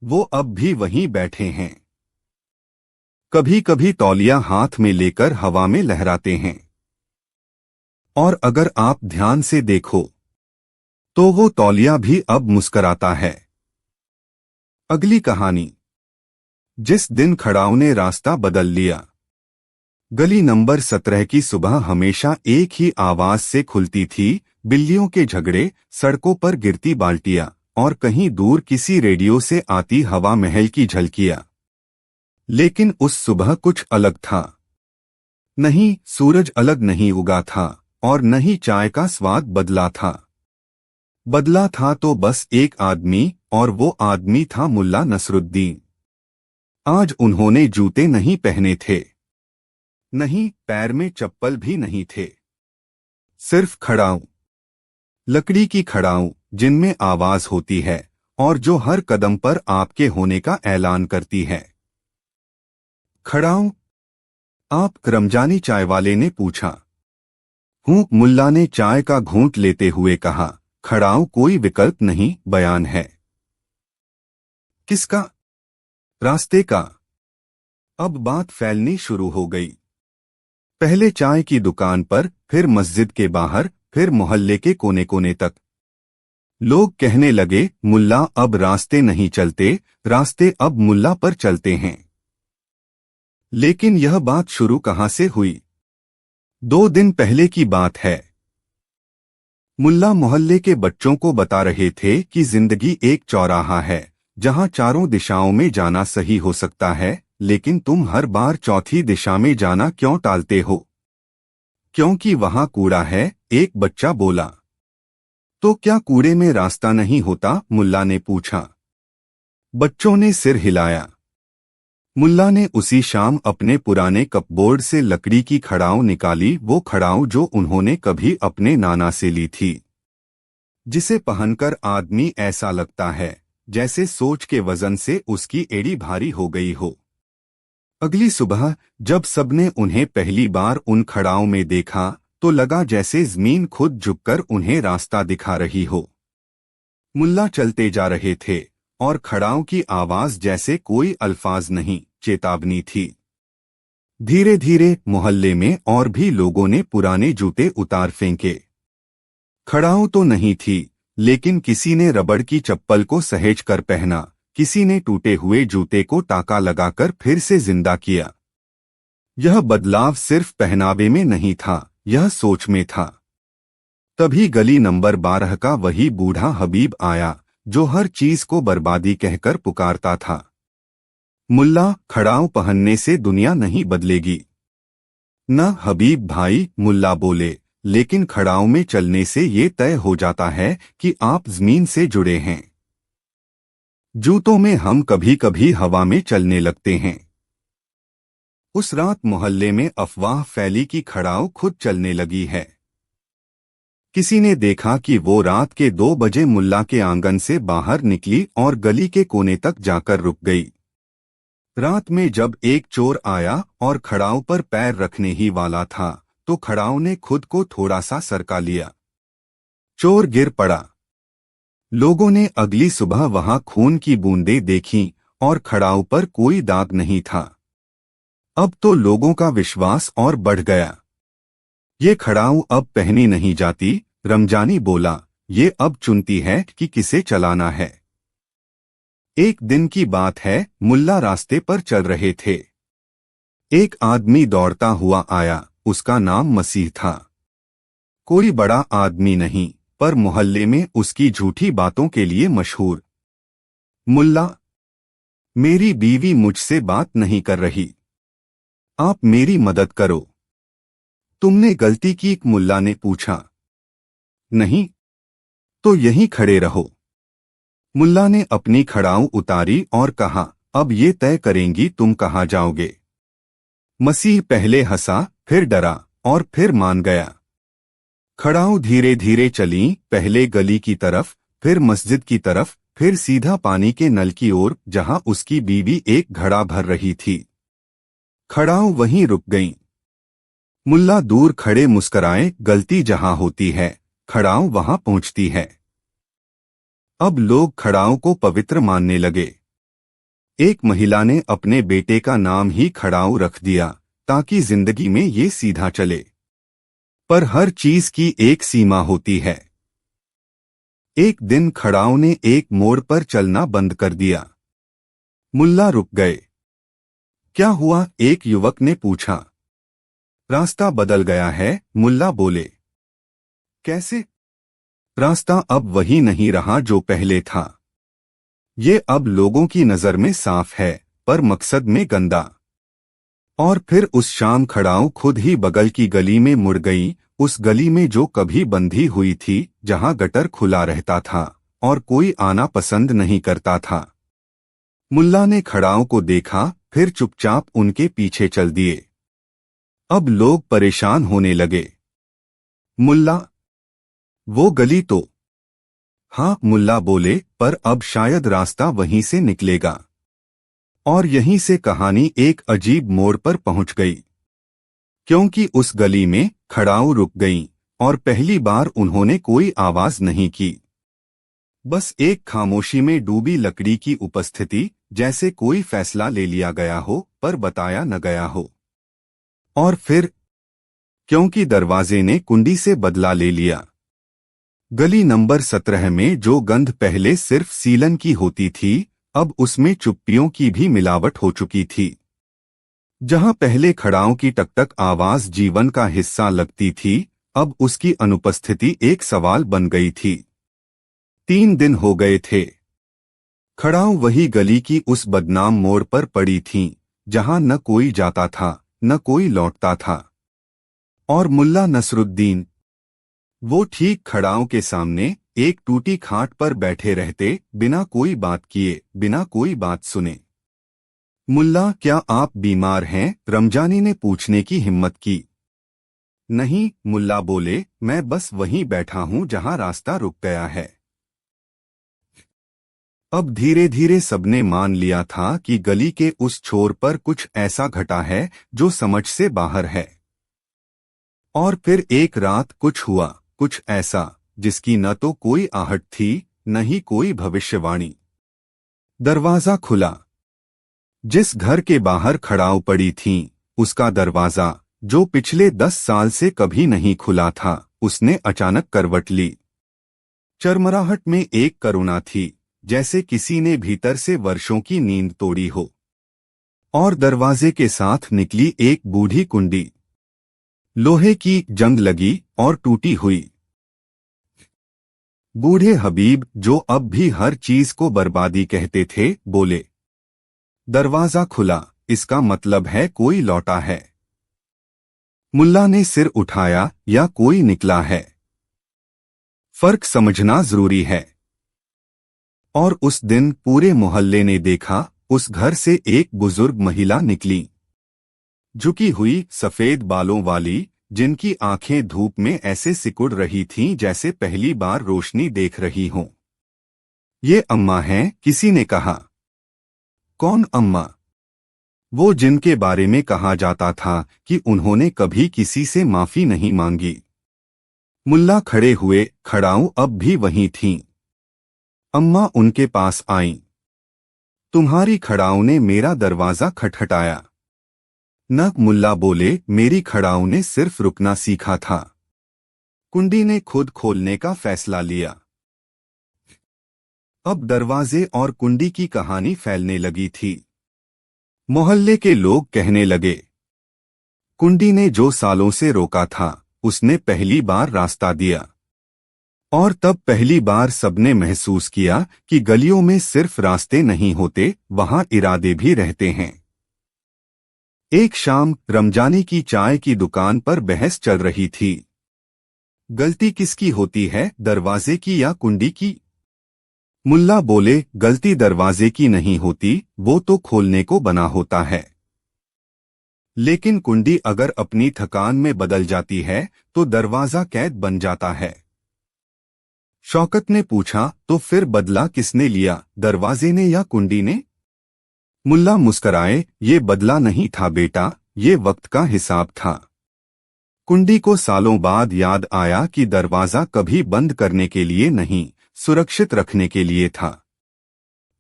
वो अब भी वहीं बैठे हैं। कभी कभी तौलिया हाथ में लेकर हवा में लहराते हैं। और अगर आप ध्यान से देखो, तो वो तौलिया भी अब मुस्कराता है। अगली कहानी। जिस दिन खड़ाऊ ने रास्ता बदल लिया। गली नंबर 17 की सुबह हमेशा एक ही आवाज से खुलती थी, बिल्लियों के झगड़े, सड़कों पर गिरती बाल्टियां, और कहीं दूर किसी रेडियो से आती हवा महल की झलकियां। लेकिन उस सुबह कुछ अलग था। नहीं सूरज अलग नहीं उगा था, और न ही चाय का स्वाद बदला था। बदला था तो बस एक आदमी, और वो आदमी था मुल्ला नसरुद्दीन। आज उन्होंने जूते नहीं पहने थे, नहीं पैर में चप्पल भी नहीं थे। सिर्फ खड़ाऊ, लकड़ी की खड़ाऊ, जिनमें आवाज होती है, और जो हर कदम पर आपके होने का ऐलान करती है। खड़ाऊ, आप? रमजानी चाय वाले ने पूछा। हूँ, मुल्ला ने चाय का घूंट लेते हुए कहा। खड़ाऊ कोई विकल्प नहीं, बयान है। किसका? रास्ते का। अब बात फैलनी शुरू हो गई। पहले चाय की दुकान पर, फिर मस्जिद के बाहर, फिर मोहल्ले के कोने कोने तक। लोग कहने लगे, मुल्ला अब रास्ते नहीं चलते, रास्ते अब मुल्ला पर चलते हैं। लेकिन यह बात शुरू कहाँ से हुई? 2 दिन पहले की बात है। मुल्ला मोहल्ले के बच्चों को बता रहे थे कि जिंदगी एक चौराहा है जहां चारों दिशाओं में जाना सही हो सकता है, लेकिन तुम हर बार चौथी दिशा में जाना क्यों टालते हो? क्योंकि वहां कूड़ा है, एक बच्चा बोला। तो क्या कूड़े में रास्ता नहीं होता? मुल्ला ने पूछा। बच्चों ने सिर हिलाया। मुल्ला ने उसी शाम अपने पुराने कपबोर्ड से लकड़ी की खड़ाऊ निकाली, वो खड़ाऊ जो उन्होंने कभी अपने नाना से ली थी, जिसे पहनकर आदमी ऐसा लगता है जैसे सोच के वजन से उसकी एड़ी भारी हो गई हो। अगली सुबह जब सबने उन्हें पहली बार उन खड़ाओं में देखा तो लगा जैसे जमीन खुद झुककर उन्हें रास्ता दिखा रही हो। मुल्ला चलते जा रहे थे और खड़ाओं की आवाज जैसे कोई अल्फाज नहीं, चेतावनी थी। धीरे धीरे मोहल्ले में और भी लोगों ने पुराने जूते उतार फेंके। खड़ाओं तो नहीं थी, लेकिन किसी ने रबड़ की चप्पल को सहेज कर पहना, किसी ने टूटे हुए जूते को टाका लगाकर फिर से जिंदा किया। यह बदलाव सिर्फ पहनावे में नहीं था, यह सोच में था। तभी गली नंबर 12 का वही बूढ़ा हबीब आया जो हर चीज को बर्बादी कहकर पुकारता था। मुल्ला, खड़ाऊ पहनने से दुनिया नहीं बदलेगी। न हबीब भाई, मुल्ला बोले, लेकिन खड़ाऊ में चलने से ये तय हो जाता है कि आप जमीन से जुड़े हैं। जूतों में हम कभी कभी हवा में चलने लगते हैं। उस रात मोहल्ले में अफवाह फैली कि खड़ाऊ खुद चलने लगी है। किसी ने देखा कि वो रात के 2 बजे मुल्ला के आंगन से बाहर निकली और गली के कोने तक जाकर रुक गई। रात में जब एक चोर आया और खड़ाऊ पर पैर रखने ही वाला था तो खड़ाऊ ने खुद को थोड़ा सा सरका लिया। चोर गिर पड़ा। लोगों ने अगली सुबह वहां खून की बूंदें देखीं और खड़ाऊ पर कोई दाग नहीं था। अब तो लोगों का विश्वास और बढ़ गया। ये खड़ाऊ अब पहनी नहीं जाती, रमजानी बोला, ये अब चुनती है कि किसे चलाना है। एक दिन की बात है, मुल्ला रास्ते पर चल रहे थे। एक आदमी दौड़ता हुआ आया, उसका नाम मसीह था। कोई बड़ा आदमी नहीं, पर मोहल्ले में उसकी झूठी बातों के लिए मशहूर। मुल्ला, मेरी बीवी मुझसे बात नहीं कर रही, आप मेरी मदद करो। तुमने गलती की? मुल्ला ने पूछा। नहीं। तो यहीं खड़े रहो। मुल्ला ने अपनी खड़ाऊ उतारी और कहा, अब ये तय करेंगी तुम कहाँ जाओगे। मसीह पहले हंसा, फिर डरा और फिर मान गया। खड़ाऊ धीरे धीरे चली, पहले गली की तरफ, फिर मस्जिद की तरफ, फिर सीधा पानी के नल की ओर जहां उसकी बीवी एक घड़ा भर रही थी। खड़ाऊ वहीं रुक गई। मुल्ला दूर खड़े मुस्कराए, गलती जहां होती है खड़ाऊ वहां पहुंचती है। अब लोग खड़ाऊ को पवित्र मानने लगे। एक महिला ने अपने बेटे का नाम ही खड़ाऊ रख दिया ताकि जिंदगी में ये सीधा चले। पर हर चीज की एक सीमा होती है। एक दिन खड़ाऊ ने एक मोड़ पर चलना बंद कर दिया। मुल्ला रुक गए। क्या हुआ? एक युवक ने पूछा। रास्ता बदल गया है, मुल्ला बोले। कैसे? रास्ता अब वही नहीं रहा जो पहले था। ये अब लोगों की नजर में साफ है, पर मकसद में गंदा। और फिर उस शाम खड़ाऊ खुद ही बगल की गली में मुड़ गई, उस गली में जो कभी बंधी हुई थी, जहां गटर खुला रहता था और कोई आना पसंद नहीं करता था। मुल्ला ने खड़ाऊ को देखा, फिर चुपचाप उनके पीछे चल दिए। अब लोग परेशान होने लगे। मुल्ला, वो गली तो। हाँ, मुल्ला बोले, पर अब शायद रास्ता वहीं से निकलेगा। और यहीं से कहानी एक अजीब मोड़ पर पहुंच गई, क्योंकि उस गली में खड़ाऊ रुक गईं और पहली बार उन्होंने कोई आवाज नहीं की। बस एक खामोशी में डूबी लकड़ी की उपस्थिति, जैसे कोई फैसला ले लिया गया हो पर बताया न गया हो। और फिर, क्योंकि दरवाजे ने कुंडी से बदला ले लिया। गली नंबर 17 में जो गंध पहले सिर्फ सीलन की होती थी, अब उसमें चुप्पियों की भी मिलावट हो चुकी थी। जहां पहले खड़ाओं की टकटक आवाज जीवन का हिस्सा लगती थी, अब उसकी अनुपस्थिति एक सवाल बन गई थी। 3 दिन हो गए थे। खड़ाओं वही गली की उस बदनाम मोड़ पर पड़ी थीं, जहां न कोई जाता था न कोई लौटता था। और मुल्ला नसरुद्दीन, वो ठीक खड़ाओं के सामने एक टूटी खाट पर बैठे रहते, बिना कोई बात किए, बिना कोई बात सुने। मुल्ला, क्या आप बीमार हैं? रमजानी ने पूछने की हिम्मत की। नहीं, मुल्ला बोले, मैं बस वहीं बैठा हूं जहां रास्ता रुक गया है। अब धीरे धीरे सबने मान लिया था कि गली के उस छोर पर कुछ ऐसा घटा है जो समझ से बाहर है। और फिर एक रात कुछ हुआ, कुछ ऐसा जिसकी न तो कोई आहट थी न ही कोई भविष्यवाणी। दरवाजा खुला। जिस घर के बाहर खड़ाऊ पड़ी थीं, उसका दरवाजा, जो पिछले 10 साल से कभी नहीं खुला था, उसने अचानक करवट ली। चरमराहट में एक करुणा थी, जैसे किसी ने भीतर से वर्षों की नींद तोड़ी हो। और दरवाजे के साथ निकली एक बूढ़ी कुंडी, लोहे की, जंग लगी और टूटी हुई। बूढ़े हबीब, जो अब भी हर चीज को बर्बादी कहते थे, बोले, दरवाजा खुला, इसका मतलब है कोई लौटा है। मुल्ला ने सिर उठाया, या कोई निकला है। फर्क समझना जरूरी है। और उस दिन पूरे मोहल्ले ने देखा, उस घर से एक बुजुर्ग महिला निकली, झुकी हुई, सफेद बालों वाली, जिनकी आंखें धूप में ऐसे सिकुड़ रही थीं जैसे पहली बार रोशनी देख रही हों। ये अम्मा हैं, किसी ने कहा। कौन अम्मा? वो जिनके बारे में कहा जाता था कि उन्होंने कभी किसी से माफी नहीं मांगी। मुल्ला खड़े हुए, खड़ाऊं अब भी वहीं थीं। अम्मा उनके पास आईं। तुम्हारी खड़ाऊ ने मेरा दरवाजा खटखटाया। न, मुल्ला बोले, मेरी खड़ाऊ ने सिर्फ रुकना सीखा था। कुंडी ने खुद खोलने का फैसला लिया। अब दरवाजे और कुंडी की कहानी फैलने लगी थी। मोहल्ले के लोग कहने लगे, कुंडी ने जो सालों से रोका था, उसने पहली बार रास्ता दिया। और तब पहली बार सबने महसूस किया कि गलियों में सिर्फ रास्ते नहीं होते, वहां इरादे भी रहते हैं। एक शाम रमजानी की चाय की दुकान पर बहस चल रही थी। गलती किसकी होती है, दरवाजे की या कुंडी की? मुल्ला बोले, गलती दरवाजे की नहीं होती, वो तो खोलने को बना होता है। लेकिन कुंडी अगर अपनी थकान में बदल जाती है तो दरवाजा कैद बन जाता है। शौकत ने पूछा, तो फिर बदला किसने लिया, दरवाजे ने या कुंडी ने? मुल्ला मुस्कराए, ये बदला नहीं था बेटा, ये वक्त का हिसाब था। कुंडी को सालों बाद याद आया कि दरवाजा कभी बंद करने के लिए नहीं, सुरक्षित रखने के लिए था।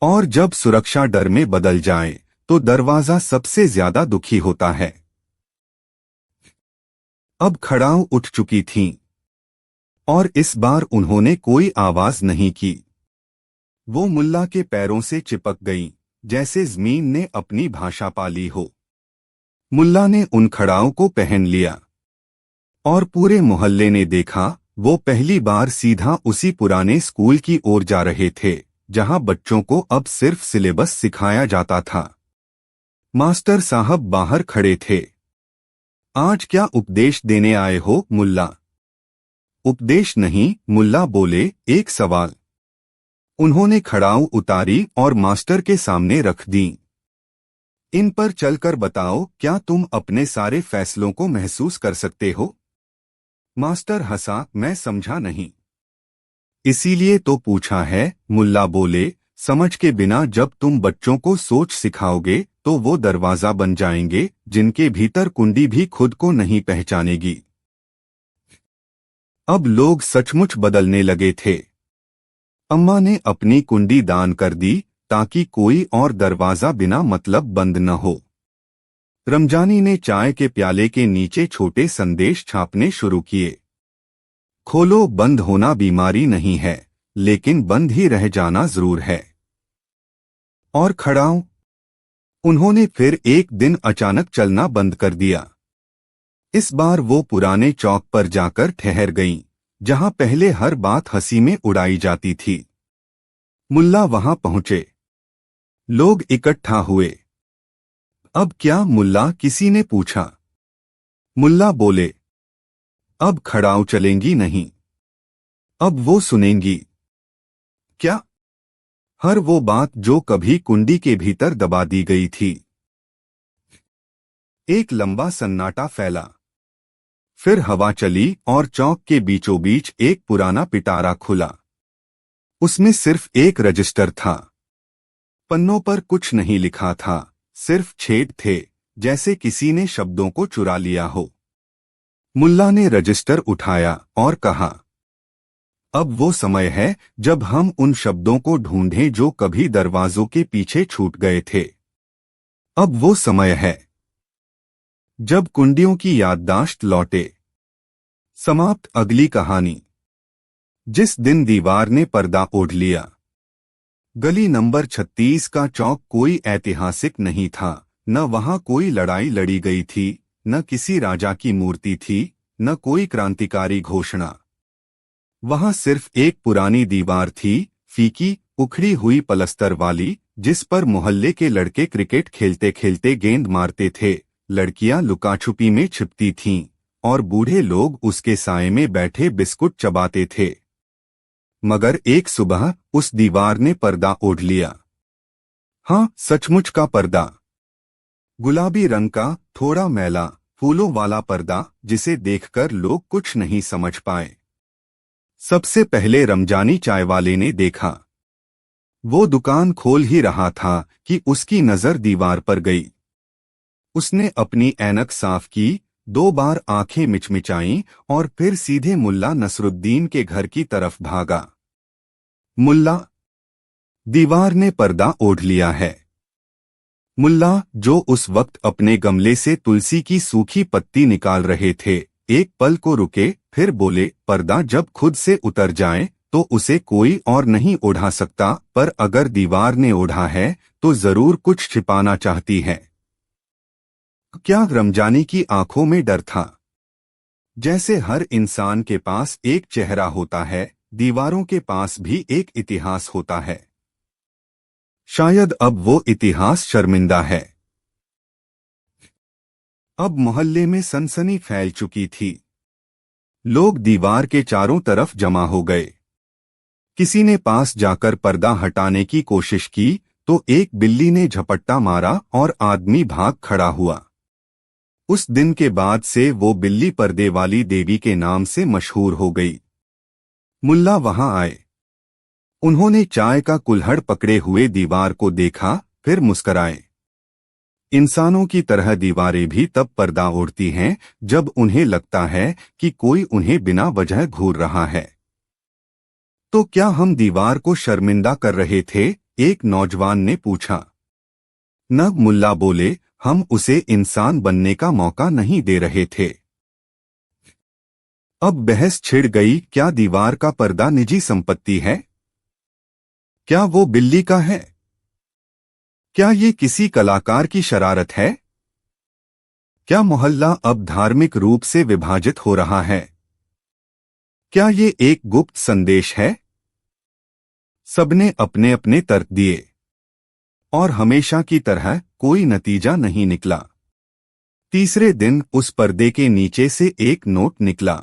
और जब सुरक्षा डर में बदल जाए तो दरवाजा सबसे ज्यादा दुखी होता है। अब खड़ाऊ उठ चुकी थीं, और इस बार उन्होंने कोई आवाज नहीं की। वो मुल्ला के पैरों से चिपक गईं, जैसे जमीन ने अपनी भाषा पा ली हो। मुल्ला ने उन खड़ाओं को पहन लिया, और पूरे मोहल्ले ने देखा, वो पहली बार सीधा उसी पुराने स्कूल की ओर जा रहे थे, जहां बच्चों को अब सिर्फ सिलेबस सिखाया जाता था। मास्टर साहब बाहर खड़े थे। आज क्या उपदेश देने आए हो, मुल्ला? उपदेश नहीं, मुल्ला बोले, एक सवाल। उन्होंने खड़ाऊ उतारी और मास्टर के सामने रख दी। इन पर चलकर बताओ, क्या तुम अपने सारे फैसलों को महसूस कर सकते हो? मास्टर हंसा, मैं समझा नहीं। इसीलिए तो पूछा है, मुल्ला बोले, समझ के बिना जब तुम बच्चों को सोच सिखाओगे तो वो दरवाजा बन जाएंगे जिनके भीतर कुंडी भी खुद को नहीं पहचानेगी। अब लोग सचमुच बदलने लगे थे। अम्मा ने अपनी कुंडी दान कर दी ताकि कोई और दरवाजा बिना मतलब बंद न हो। रमजानी ने चाय के प्याले के नीचे छोटे संदेश छापने शुरू किए। खोलो, बंद होना बीमारी नहीं है, लेकिन बंद ही रह जाना जरूर है। और खड़ाऊ उन्होंने फिर एक दिन अचानक चलना बंद कर दिया। इस बार वो पुराने चौक पर जाकर ठहर गईं, जहां पहले हर बात हंसी में उड़ाई जाती थी। मुल्ला वहां पहुंचे। लोग इकट्ठा हुए। अब क्या मुल्ला, किसी ने पूछा। मुल्ला बोले, अब खड़ाऊ चलेंगी नहीं, अब वो सुनेंगी। क्या? हर वो बात जो कभी कुंडी के भीतर दबा दी गई थी। एक लंबा सन्नाटा फैला। फिर हवा चली और चौक के बीचों बीच एक पुराना पिटारा खुला। उसमें सिर्फ एक रजिस्टर था। पन्नों पर कुछ नहीं लिखा था, सिर्फ छेद थे, जैसे किसी ने शब्दों को चुरा लिया हो। मुल्ला ने रजिस्टर उठाया और कहा, अब वो समय है जब हम उन शब्दों को ढूंढें जो कभी दरवाजों के पीछे छूट गए थे। अब वो समय है जब कुंडियों की याददाश्त लौटे। समाप्त। अगली कहानी। जिस दिन दीवार ने पर्दा ओढ़ लिया। गली नंबर 36 का चौक कोई ऐतिहासिक नहीं था। न वहां कोई लड़ाई लड़ी गई थी, न किसी राजा की मूर्ति थी, न कोई क्रांतिकारी घोषणा। वहां सिर्फ एक पुरानी दीवार थी, फीकी, उखड़ी हुई पलस्तर वाली, जिस पर मोहल्ले के लड़के क्रिकेट खेलते खेलते गेंद मारते थे, लड़कियां लुकाछुपी में छिपती थीं, और बूढ़े लोग उसके साए में बैठे बिस्कुट चबाते थे। मगर एक सुबह उस दीवार ने पर्दा ओढ़ लिया। हाँ, सचमुच का पर्दा। गुलाबी रंग का, थोड़ा मैला, फूलों वाला पर्दा, जिसे देखकर लोग कुछ नहीं समझ पाए। सबसे पहले रमजानी चाय वाले ने देखा। वो दुकान खोल ही रहा था कि उसकी नजर दीवार पर गई। उसने अपनी ऐनक साफ की, 2 बार आंखें मिचमिचाईं और फिर सीधे मुल्ला नसरुद्दीन के घर की तरफ भागा। मुल्ला, दीवार ने पर्दा ओढ़ लिया है। मुल्ला, जो उस वक्त अपने गमले से तुलसी की सूखी पत्ती निकाल रहे थे, एक पल को रुके, फिर बोले, पर्दा जब खुद से उतर जाए तो उसे कोई और नहीं ओढ़ा सकता, पर अगर दीवार ने ओढ़ा है तो जरूर कुछ छिपाना चाहती है। क्या रमजानी की आंखों में डर था। जैसे हर इंसान के पास एक चेहरा होता है, दीवारों के पास भी एक इतिहास होता है। शायद अब वो इतिहास शर्मिंदा है। अब मोहल्ले में सनसनी फैल चुकी थी। लोग दीवार के चारों तरफ जमा हो गए। किसी ने पास जाकर पर्दा हटाने की कोशिश की तो एक बिल्ली ने झपट्टा मारा और आदमी भाग खड़ा हुआ। उस दिन के बाद से वो बिल्ली पर्दे वाली देवी के नाम से मशहूर हो गई। मुल्ला वहां आए। उन्होंने चाय का कुल्हड़ पकड़े हुए दीवार को देखा, फिर मुस्कराए। इंसानों की तरह दीवारें भी तब पर्दा ओढ़ती हैं जब उन्हें लगता है कि कोई उन्हें बिना वजह घूर रहा है। तो क्या हम दीवार को शर्मिंदा कर रहे थे? एक नौजवान ने पूछा। न, मुल्ला बोले, हम उसे इंसान बनने का मौका नहीं दे रहे थे। अब बहस छिड़ गई। क्या दीवार का पर्दा निजी संपत्ति है? क्या वो बिल्ली का है? क्या ये किसी कलाकार की शरारत है? क्या मोहल्ला अब धार्मिक रूप से विभाजित हो रहा है? क्या ये एक गुप्त संदेश है? सबने अपने अपने तर्क दिए और हमेशा की तरह कोई नतीजा नहीं निकला। तीसरे दिन उस पर्दे के नीचे से एक नोट निकला।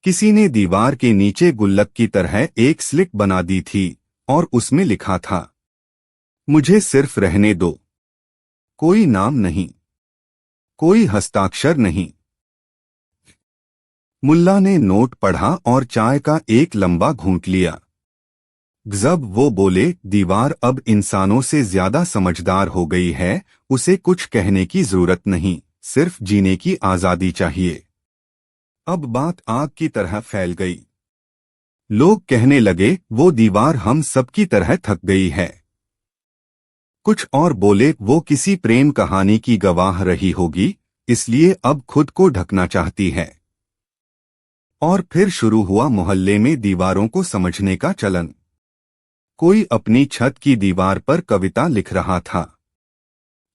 किसी ने दीवार के नीचे गुल्लक की तरह एक स्लिट बना दी थी और उसमें लिखा था, मुझे सिर्फ रहने दो। कोई नाम नहीं, कोई हस्ताक्षर नहीं। मुल्ला ने नोट पढ़ा और चाय का एक लंबा घूंट लिया। जब वो बोले, दीवार अब इंसानों से ज्यादा समझदार हो गई है, उसे कुछ कहने की जरूरत नहीं, सिर्फ जीने की आजादी चाहिए। अब बात आग की तरह फैल गई। लोग कहने लगे, वो दीवार हम सबकी तरह थक गई है। कुछ और बोले, वो किसी प्रेम कहानी की गवाह रही होगी, इसलिए अब खुद को ढकना चाहती है। और फिर शुरू हुआ मोहल्ले में दीवारों को समझने का चलन। कोई अपनी छत की दीवार पर कविता लिख रहा था।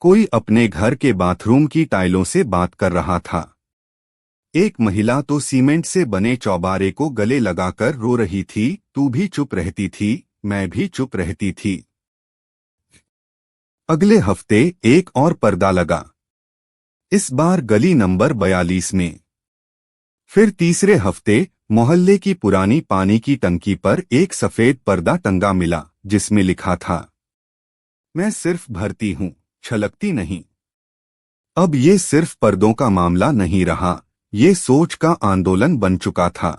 कोई अपने घर के बाथरूम की टाइलों से बात कर रहा था। एक महिला तो सीमेंट से बने चौबारे को गले लगाकर रो रही थी। तू भी चुप रहती थी, मैं भी चुप रहती थी। अगले हफ्ते एक और पर्दा लगा, इस बार गली नंबर 42 में। फिर तीसरे हफ्ते मोहल्ले की पुरानी पानी की टंकी पर एक सफेद पर्दा टंगा मिला, जिसमें लिखा था, मैं सिर्फ भरती हूं, छलकती नहीं। अब ये सिर्फ पर्दों का मामला नहीं रहा, ये सोच का आंदोलन बन चुका था।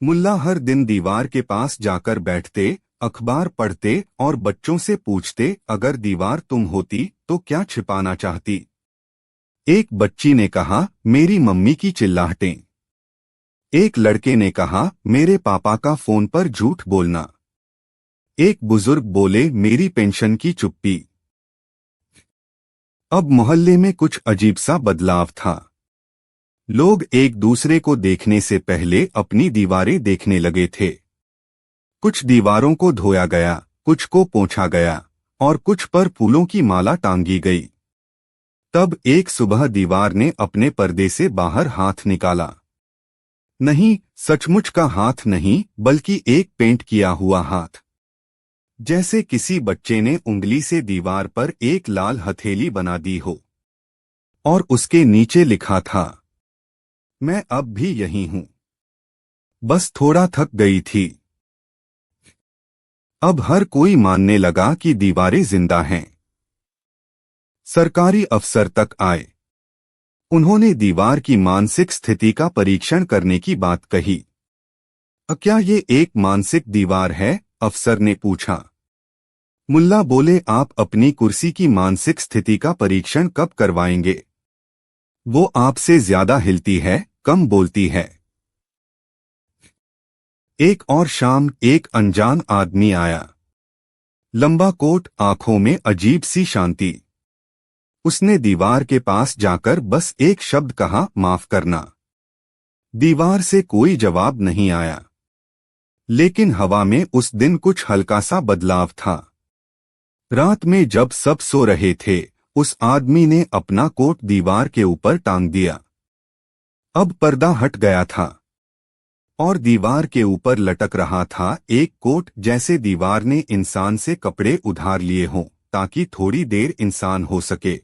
मुल्ला हर दिन दीवार के पास जाकर बैठते, अखबार पढ़ते और बच्चों से पूछते, अगर दीवार तुम होती तो क्या छिपाना चाहती? एक बच्ची ने कहा, मेरी मम्मी की चिल्लाहटें। एक लड़के ने कहा, मेरे पापा का फोन पर झूठ बोलना। एक बुजुर्ग बोले, मेरी पेंशन की चुप्पी। अब मोहल्ले में कुछ अजीब सा बदलाव था। लोग एक दूसरे को देखने से पहले अपनी दीवारें देखने लगे थे। कुछ दीवारों को धोया गया, कुछ को पोंछा गया और कुछ पर फूलों की माला टांगी गई। तब एक सुबह दीवार ने अपने पर्दे से बाहर हाथ निकाला। नहीं, सचमुच का हाथ नहीं, बल्कि एक पेंट किया हुआ हाथ। जैसे किसी बच्चे ने उंगली से दीवार पर एक लाल हथेली बना दी हो। और उसके नीचे लिखा था, मैं अब भी यही हूं, बस थोड़ा थक गई थी। अब हर कोई मानने लगा कि दीवारें जिंदा हैं। सरकारी अफसर तक आए। उन्होंने दीवार की मानसिक स्थिति का परीक्षण करने की बात कही। क्या ये एक मानसिक दीवार है? अफसर ने पूछा। मुल्ला बोले, आप अपनी कुर्सी की मानसिक स्थिति का परीक्षण कब करवाएंगे? वो आपसे ज्यादा हिलती है, कम बोलती है। एक और शाम एक अनजान आदमी आया। लंबा कोट, आंखों में अजीब सी शांति। उसने दीवार के पास जाकर बस एक शब्द कहा, माफ करना। दीवार से कोई जवाब नहीं आया। लेकिन हवा में उस दिन कुछ हल्का सा बदलाव था। रात में जब सब सो रहे थे, उस आदमी ने अपना कोट दीवार के ऊपर टांग दिया। अब पर्दा हट गया था और दीवार के ऊपर लटक रहा था एक कोट, जैसे दीवार ने इंसान से कपड़े उधार लिए हों ताकि थोड़ी देर इंसान हो सके।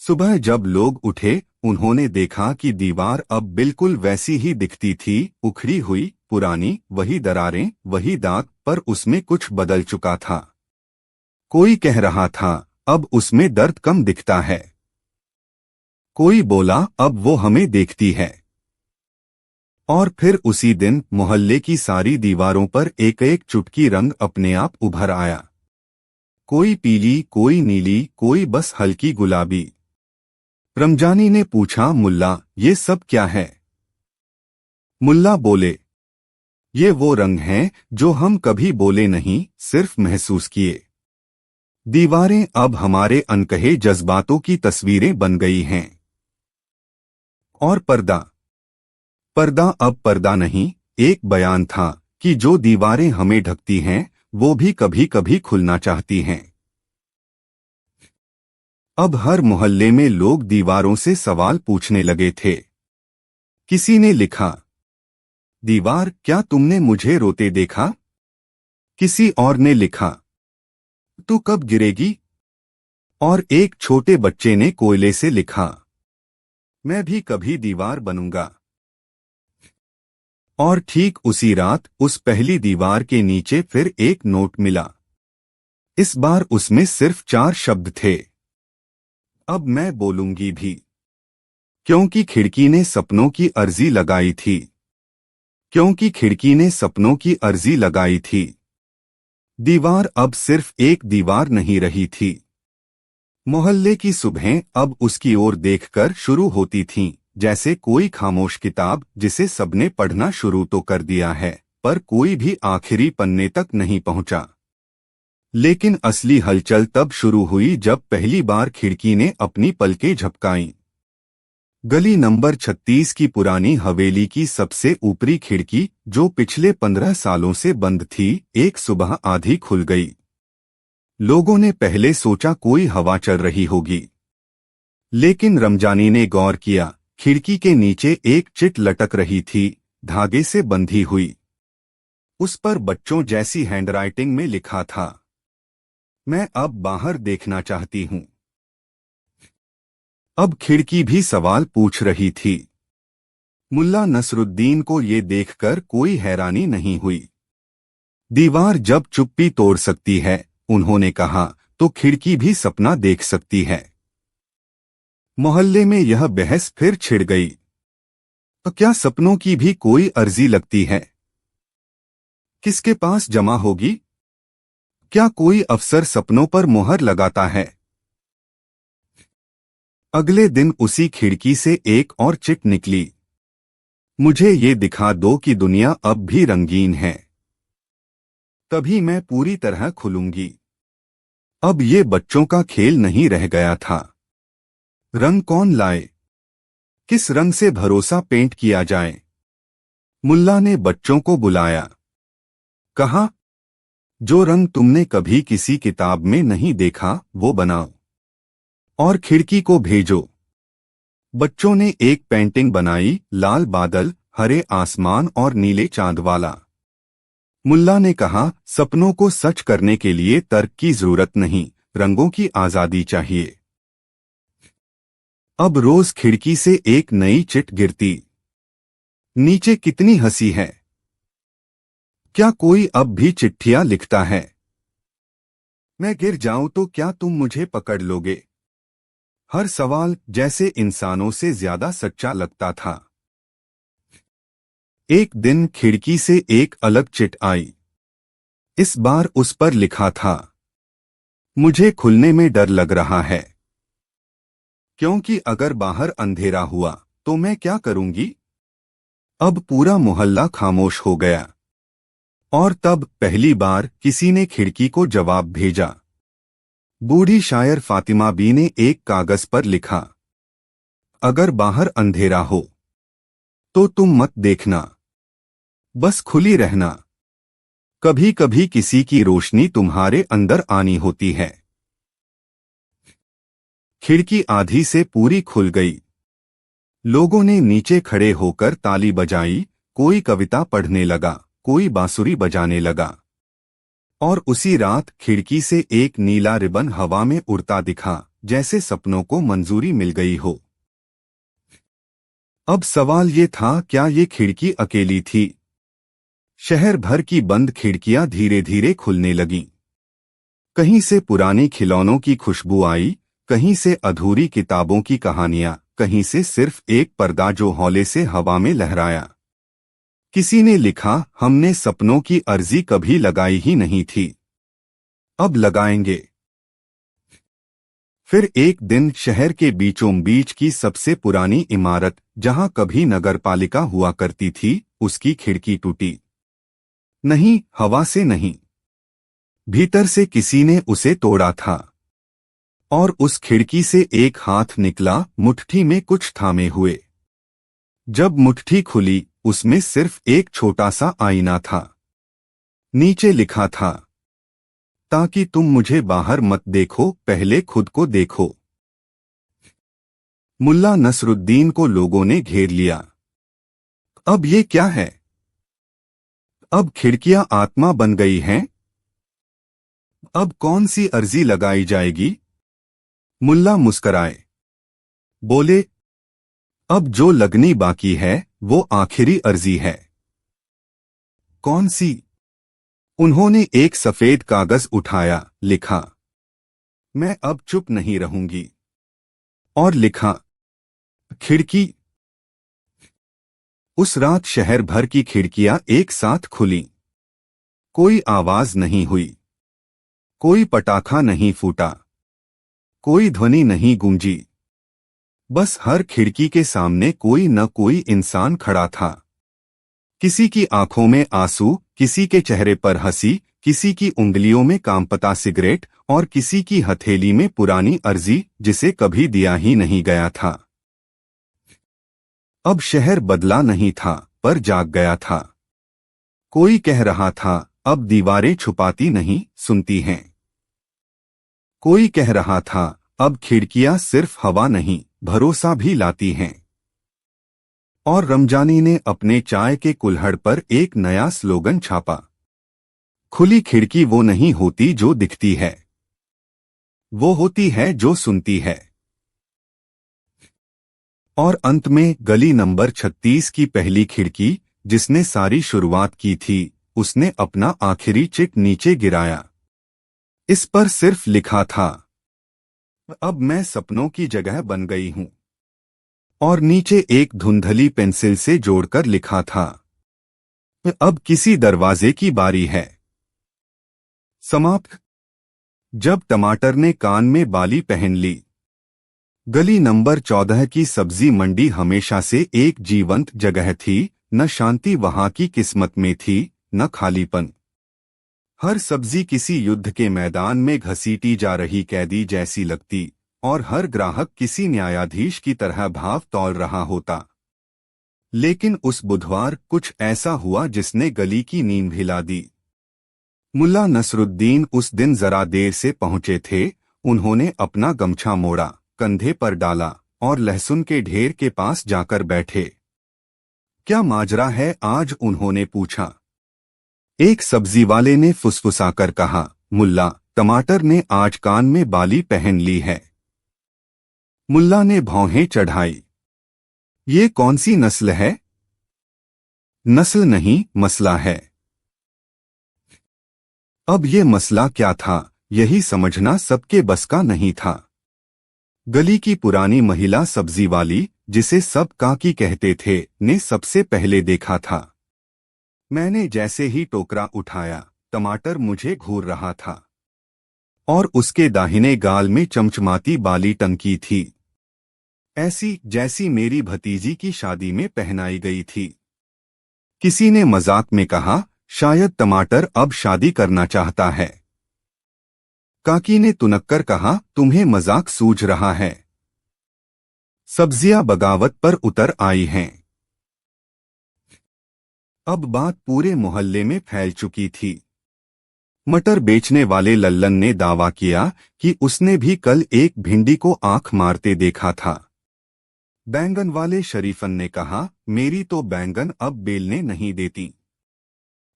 सुबह जब लोग उठे, उन्होंने देखा कि दीवार अब बिल्कुल वैसी ही दिखती थी, उखड़ी हुई, पुरानी, वही दरारें, वही दाग, पर उसमें कुछ बदल चुका था। कोई कह रहा था, अब उसमें दर्द कम दिखता है। कोई बोला, अब वो हमें देखती है। और फिर उसी दिन मोहल्ले की सारी दीवारों पर एक एक चुटकी रंग अपने आप उभर आया। कोई पीली, कोई नीली, कोई बस हल्की गुलाबी। रमजानी ने पूछा, मुल्ला, ये सब क्या है? मुल्ला बोले, ये वो रंग हैं जो हम कभी बोले नहीं, सिर्फ महसूस किए। दीवारें अब हमारे अनकहे जज्बातों की तस्वीरें बन गई हैं। और पर्दा? पर्दा अब पर्दा नहीं, एक बयान था कि जो दीवारें हमें ढकती हैं, वो भी कभी कभी खुलना चाहती हैं। अब हर मोहल्ले में लोग दीवारों से सवाल पूछने लगे थे। किसी ने लिखा, दीवार, क्या तुमने मुझे रोते देखा? किसी और ने लिखा, तू कब गिरेगी? और एक छोटे बच्चे ने कोयले से लिखा, मैं भी कभी दीवार बनूंगा। और ठीक उसी रात उस पहली दीवार के नीचे फिर एक नोट मिला। इस बार उसमें सिर्फ 4 शब्द थे, अब मैं बोलूंगी भी, क्योंकि खिड़की ने सपनों की अर्जी लगाई थी। क्योंकि खिड़की ने सपनों की अर्जी लगाई थी। दीवार अब सिर्फ एक दीवार नहीं रही थी। मोहल्ले की सुबहें अब उसकी ओर देखकर शुरू होती थीं, जैसे कोई खामोश किताब जिसे सबने पढ़ना शुरू तो कर दिया है, पर कोई भी आखिरी पन्ने तक नहीं पहुंचा। लेकिन असली हलचल तब शुरू हुई जब पहली बार खिड़की ने अपनी पलकें झपकाईं। गली नंबर 36 की पुरानी हवेली की सबसे ऊपरी खिड़की, जो पिछले 15 सालों से बंद थी, एक सुबह आधी खुल गई। लोगों ने पहले सोचा कोई हवा चल रही होगी, लेकिन रमजानी ने गौर किया, खिड़की के नीचे एक चिट लटक रही थी, धागे से बंधी हुई। उस पर बच्चों जैसी हैंडराइटिंग में लिखा था, मैं अब बाहर देखना चाहती हूं। अब खिड़की भी सवाल पूछ रही थी। मुल्ला नसरुद्दीन को ये देखकर कोई हैरानी नहीं हुई। दीवार जब चुप्पी तोड़ सकती है, उन्होंने कहा, तो खिड़की भी सपना देख सकती है। मोहल्ले में यह बहस फिर छिड़ गई। तो क्या सपनों की भी कोई अर्जी लगती है? किसके पास जमा होगी? क्या कोई अफसर सपनों पर मोहर लगाता है? अगले दिन उसी खिड़की से एक और चिट निकली। मुझे ये दिखा दो कि दुनिया अब भी रंगीन है, तभी मैं पूरी तरह खुलूंगी। अब ये बच्चों का खेल नहीं रह गया था। रंग कौन लाए? किस रंग से भरोसा पेंट किया जाए? मुल्ला ने बच्चों को बुलाया। कहा, जो रंग तुमने कभी किसी किताब में नहीं देखा वो बनाओ और खिड़की को भेजो। बच्चों ने एक पेंटिंग बनाई, लाल बादल, हरे आसमान और नीले चांद वाला। मुल्ला ने कहा, सपनों को सच करने के लिए तर्क की जरूरत नहीं, रंगों की आजादी चाहिए। अब रोज खिड़की से एक नई चिट गिरती। नीचे कितनी हंसी है। क्या कोई अब भी चिट्ठियां लिखता है? मैं गिर जाऊं तो क्या तुम मुझे पकड़ लोगे? हर सवाल जैसे इंसानों से ज्यादा सच्चा लगता था। एक दिन खिड़की से एक अलग चिट आई। इस बार उस पर लिखा था, मुझे खुलने में डर लग रहा है, क्योंकि अगर बाहर अंधेरा हुआ तो मैं क्या करूंगी? अब पूरा मोहल्ला खामोश हो गया। और तब पहली बार किसी ने खिड़की को जवाब भेजा। बूढ़ी शायर फातिमा बी ने एक कागज पर लिखा, अगर बाहर अंधेरा हो तो तुम मत देखना, बस खुली रहना। कभी कभी किसी की रोशनी तुम्हारे अंदर आनी होती है। खिड़की आधी से पूरी खुल गई। लोगों ने नीचे खड़े होकर ताली बजाई, कोई कविता पढ़ने लगा, कोई बांसुरी बजाने लगा। और उसी रात खिड़की से एक नीला रिबन हवा में उड़ता दिखा, जैसे सपनों को मंजूरी मिल गई हो। अब सवाल ये था, क्या ये खिड़की अकेली थी? शहर भर की बंद खिड़कियां धीरे धीरे खुलने लगीं। कहीं से पुरानी खिलौनों की खुशबू आई, कहीं से अधूरी किताबों की कहानियां, कहीं से सिर्फ एक पर्दा जो हौले से हवा में लहराया। किसी ने लिखा, हमने सपनों की अर्जी कभी लगाई ही नहीं थी, अब लगाएंगे। फिर एक दिन शहर के बीचों बीच की सबसे पुरानी इमारत, जहां कभी नगरपालिका हुआ करती थी, उसकी खिड़की टूटी। नहीं, हवा से नहीं, भीतर से किसी ने उसे तोड़ा था। और उस खिड़की से एक हाथ निकला, मुट्ठी में कुछ थामे हुए। जब मुट्ठी खुली, उसमें सिर्फ एक छोटा सा आईना था। नीचे लिखा था, ताकि तुम मुझे बाहर मत देखो, पहले खुद को देखो। मुल्ला नसरुद्दीन को लोगों ने घेर लिया। अब ये क्या है? अब खिड़कियां आत्मा बन गई हैं? अब कौन सी अर्जी लगाई जाएगी? मुल्ला मुस्कराए, बोले, अब जो लगनी बाकी है वो आखिरी अर्जी है। कौन सी? उन्होंने एक सफेद कागज उठाया, लिखा, मैं अब चुप नहीं रहूंगी। और लिखा, खिड़की। उस रात शहर भर की खिड़कियां एक साथ खुलीं। कोई आवाज नहीं हुई, कोई पटाखा नहीं फूटा, कोई ध्वनि नहीं गूंजी। बस हर खिड़की के सामने कोई न कोई इंसान खड़ा था। किसी की आंखों में आंसू, किसी के चेहरे पर हंसी, किसी की उंगलियों में कामपता सिगरेट और किसी की हथेली में पुरानी अर्जी, जिसे कभी दिया ही नहीं गया था। अब शहर बदला नहीं था, पर जाग गया था। कोई कह रहा था, अब दीवारें छुपाती नहीं, सुनती हैं। कोई कह रहा था, अब खिड़कियां सिर्फ हवा नहीं, भरोसा भी लाती हैं। और रमजानी ने अपने चाय के कुल्हड़ पर एक नया स्लोगन छापा, खुली खिड़की वो नहीं होती जो दिखती है, वो होती है जो सुनती है। और अंत में गली नंबर 36 की पहली खिड़की, जिसने सारी शुरुआत की थी, उसने अपना आखिरी चिट नीचे गिराया। इस पर सिर्फ लिखा था, अब मैं सपनों की जगह बन गई हूं। और नीचे एक धुंधली पेंसिल से जोड़कर लिखा था, अब किसी दरवाजे की बारी है। समाप्त। जब टमाटर ने कान में बाली पहन ली। गली नंबर 14 की सब्जी मंडी हमेशा से एक जीवंत जगह थी, न शांति वहां की किस्मत में थी, न खालीपन। हर सब्जी किसी युद्ध के मैदान में घसीटी जा रही कैदी जैसी लगती, और हर ग्राहक किसी न्यायाधीश की तरह भाव तौल रहा होता। लेकिन उस बुधवार कुछ ऐसा हुआ जिसने गली की नींद हिला दी। मुल्ला नसरुद्दीन उस दिन जरा देर से पहुंचे थे। उन्होंने अपना गमछा मोड़ा, कंधे पर डाला और लहसुन के ढेर के पास जाकर बैठे। क्या माजरा है आज? उन्होंने पूछा। एक सब्जी वाले ने फुसफुसाकर कहा, मुल्ला, टमाटर ने आज कान में बाली पहन ली है। मुल्ला ने भौहें चढ़ाई। ये कौन सी नस्ल है? नस्ल नहीं, मसला है। अब ये मसला क्या था, यही समझना सबके बस का नहीं था। गली की पुरानी महिला सब्जी वाली, जिसे सब काकी कहते थे, ने सबसे पहले देखा था। मैंने जैसे ही टोकरा उठाया, टमाटर मुझे घूर रहा था और उसके दाहिने गाल में चमचमाती बाली टंकी थी, ऐसी जैसी मेरी भतीजी की शादी में पहनाई गई थी। किसी ने मजाक में कहा, शायद टमाटर अब शादी करना चाहता है। काकी ने तुनक्कर कहा, तुम्हें मजाक सूझ रहा है। सब्जियां बगावत पर उतर आई हैं। अब बात पूरे मोहल्ले में फैल चुकी थी। मटर बेचने वाले लल्लन ने दावा किया कि उसने भी कल एक भिंडी को आंख मारते देखा था। बैंगन वाले शरीफन ने कहा, मेरी तो बैंगन अब बेलने नहीं देती।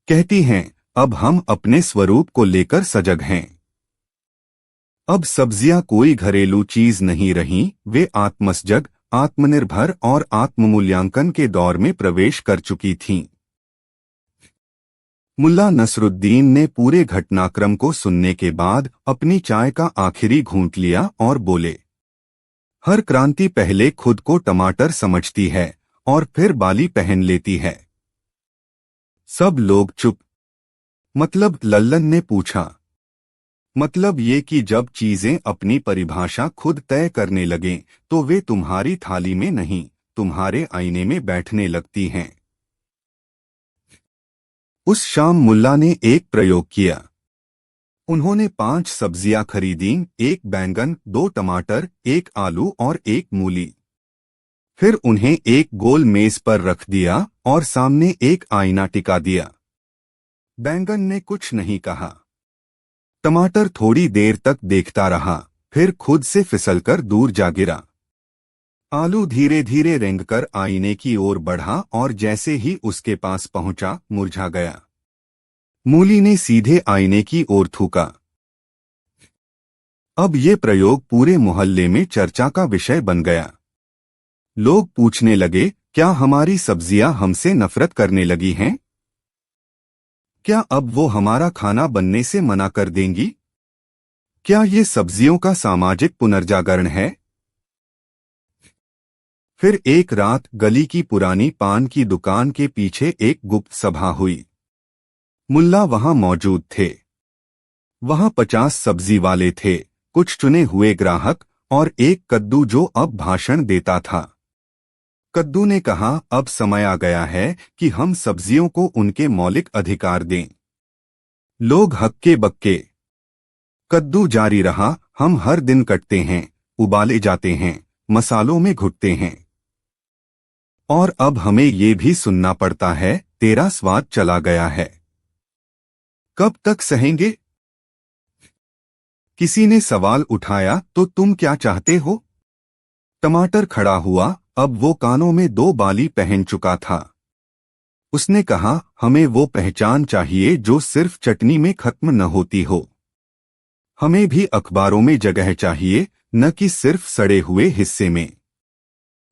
कहती हैं, अब हम अपने स्वरूप को लेकर सजग हैं। अब सब्जियां कोई घरेलू चीज नहीं रहीं, वे आत्मसजग, आत्मनिर्भर और आत्ममूल्यांकन के दौर में प्रवेश कर चुकी थीं। मुल्ला नसरुद्दीन ने पूरे घटनाक्रम को सुनने के बाद अपनी चाय का आखिरी घूंट लिया और बोले, हर क्रांति पहले खुद को टमाटर समझती है और फिर बाली पहन लेती है। सब लोग चुप। मतलब? लल्लन ने पूछा। मतलब ये कि जब चीजें अपनी परिभाषा खुद तय करने लगें, तो वे तुम्हारी थाली में नहीं, तुम्हारे आईने में बैठने लगती हैं। उस शाम मुल्ला ने एक प्रयोग किया। उन्होंने 5 सब्जियां खरीदीं, 1 बैंगन, 2 टमाटर, 1 आलू और 1 मूली। फिर उन्हें एक गोल मेज पर रख दिया और सामने एक आईना टिका दिया। बैंगन ने कुछ नहीं कहा। टमाटर थोड़ी देर तक देखता रहा, फिर खुद से फिसलकर दूर जा गिरा। आलू धीरे धीरे रेंगकर आईने की ओर बढ़ा और जैसे ही उसके पास पहुंचा, मुरझा गया। मूली ने सीधे आईने की ओर थूका। अब ये प्रयोग पूरे मोहल्ले में चर्चा का विषय बन गया। लोग पूछने लगे, क्या हमारी सब्जियां हमसे नफरत करने लगी हैं? क्या अब वो हमारा खाना बनने से मना कर देंगी? क्या ये सब्जियों का सामाजिक पुनर्जागरण है? फिर एक रात गली की पुरानी पान की दुकान के पीछे एक गुप्त सभा हुई। मुल्ला वहां मौजूद थे। वहां 50 सब्जी वाले थे, कुछ चुने हुए ग्राहक और एक कद्दू जो अब भाषण देता था। कद्दू ने कहा, अब समय आ गया है कि हम सब्जियों को उनके मौलिक अधिकार दें। लोग हक्के बक्के। कद्दू जारी रहा, हम हर दिन कटते हैं, उबाले जाते हैं, मसालों में घुटते हैं, और अब हमें ये भी सुनना पड़ता है, तेरा स्वाद चला गया है। कब तक सहेंगे? किसी ने सवाल उठाया, तो तुम क्या चाहते हो? टमाटर खड़ा हुआ, अब वो कानों में 2 बाली पहन चुका था। उसने कहा, हमें वो पहचान चाहिए जो सिर्फ चटनी में खत्म न होती हो। हमें भी अखबारों में जगह चाहिए, न कि सिर्फ सड़े हुए हिस्से में।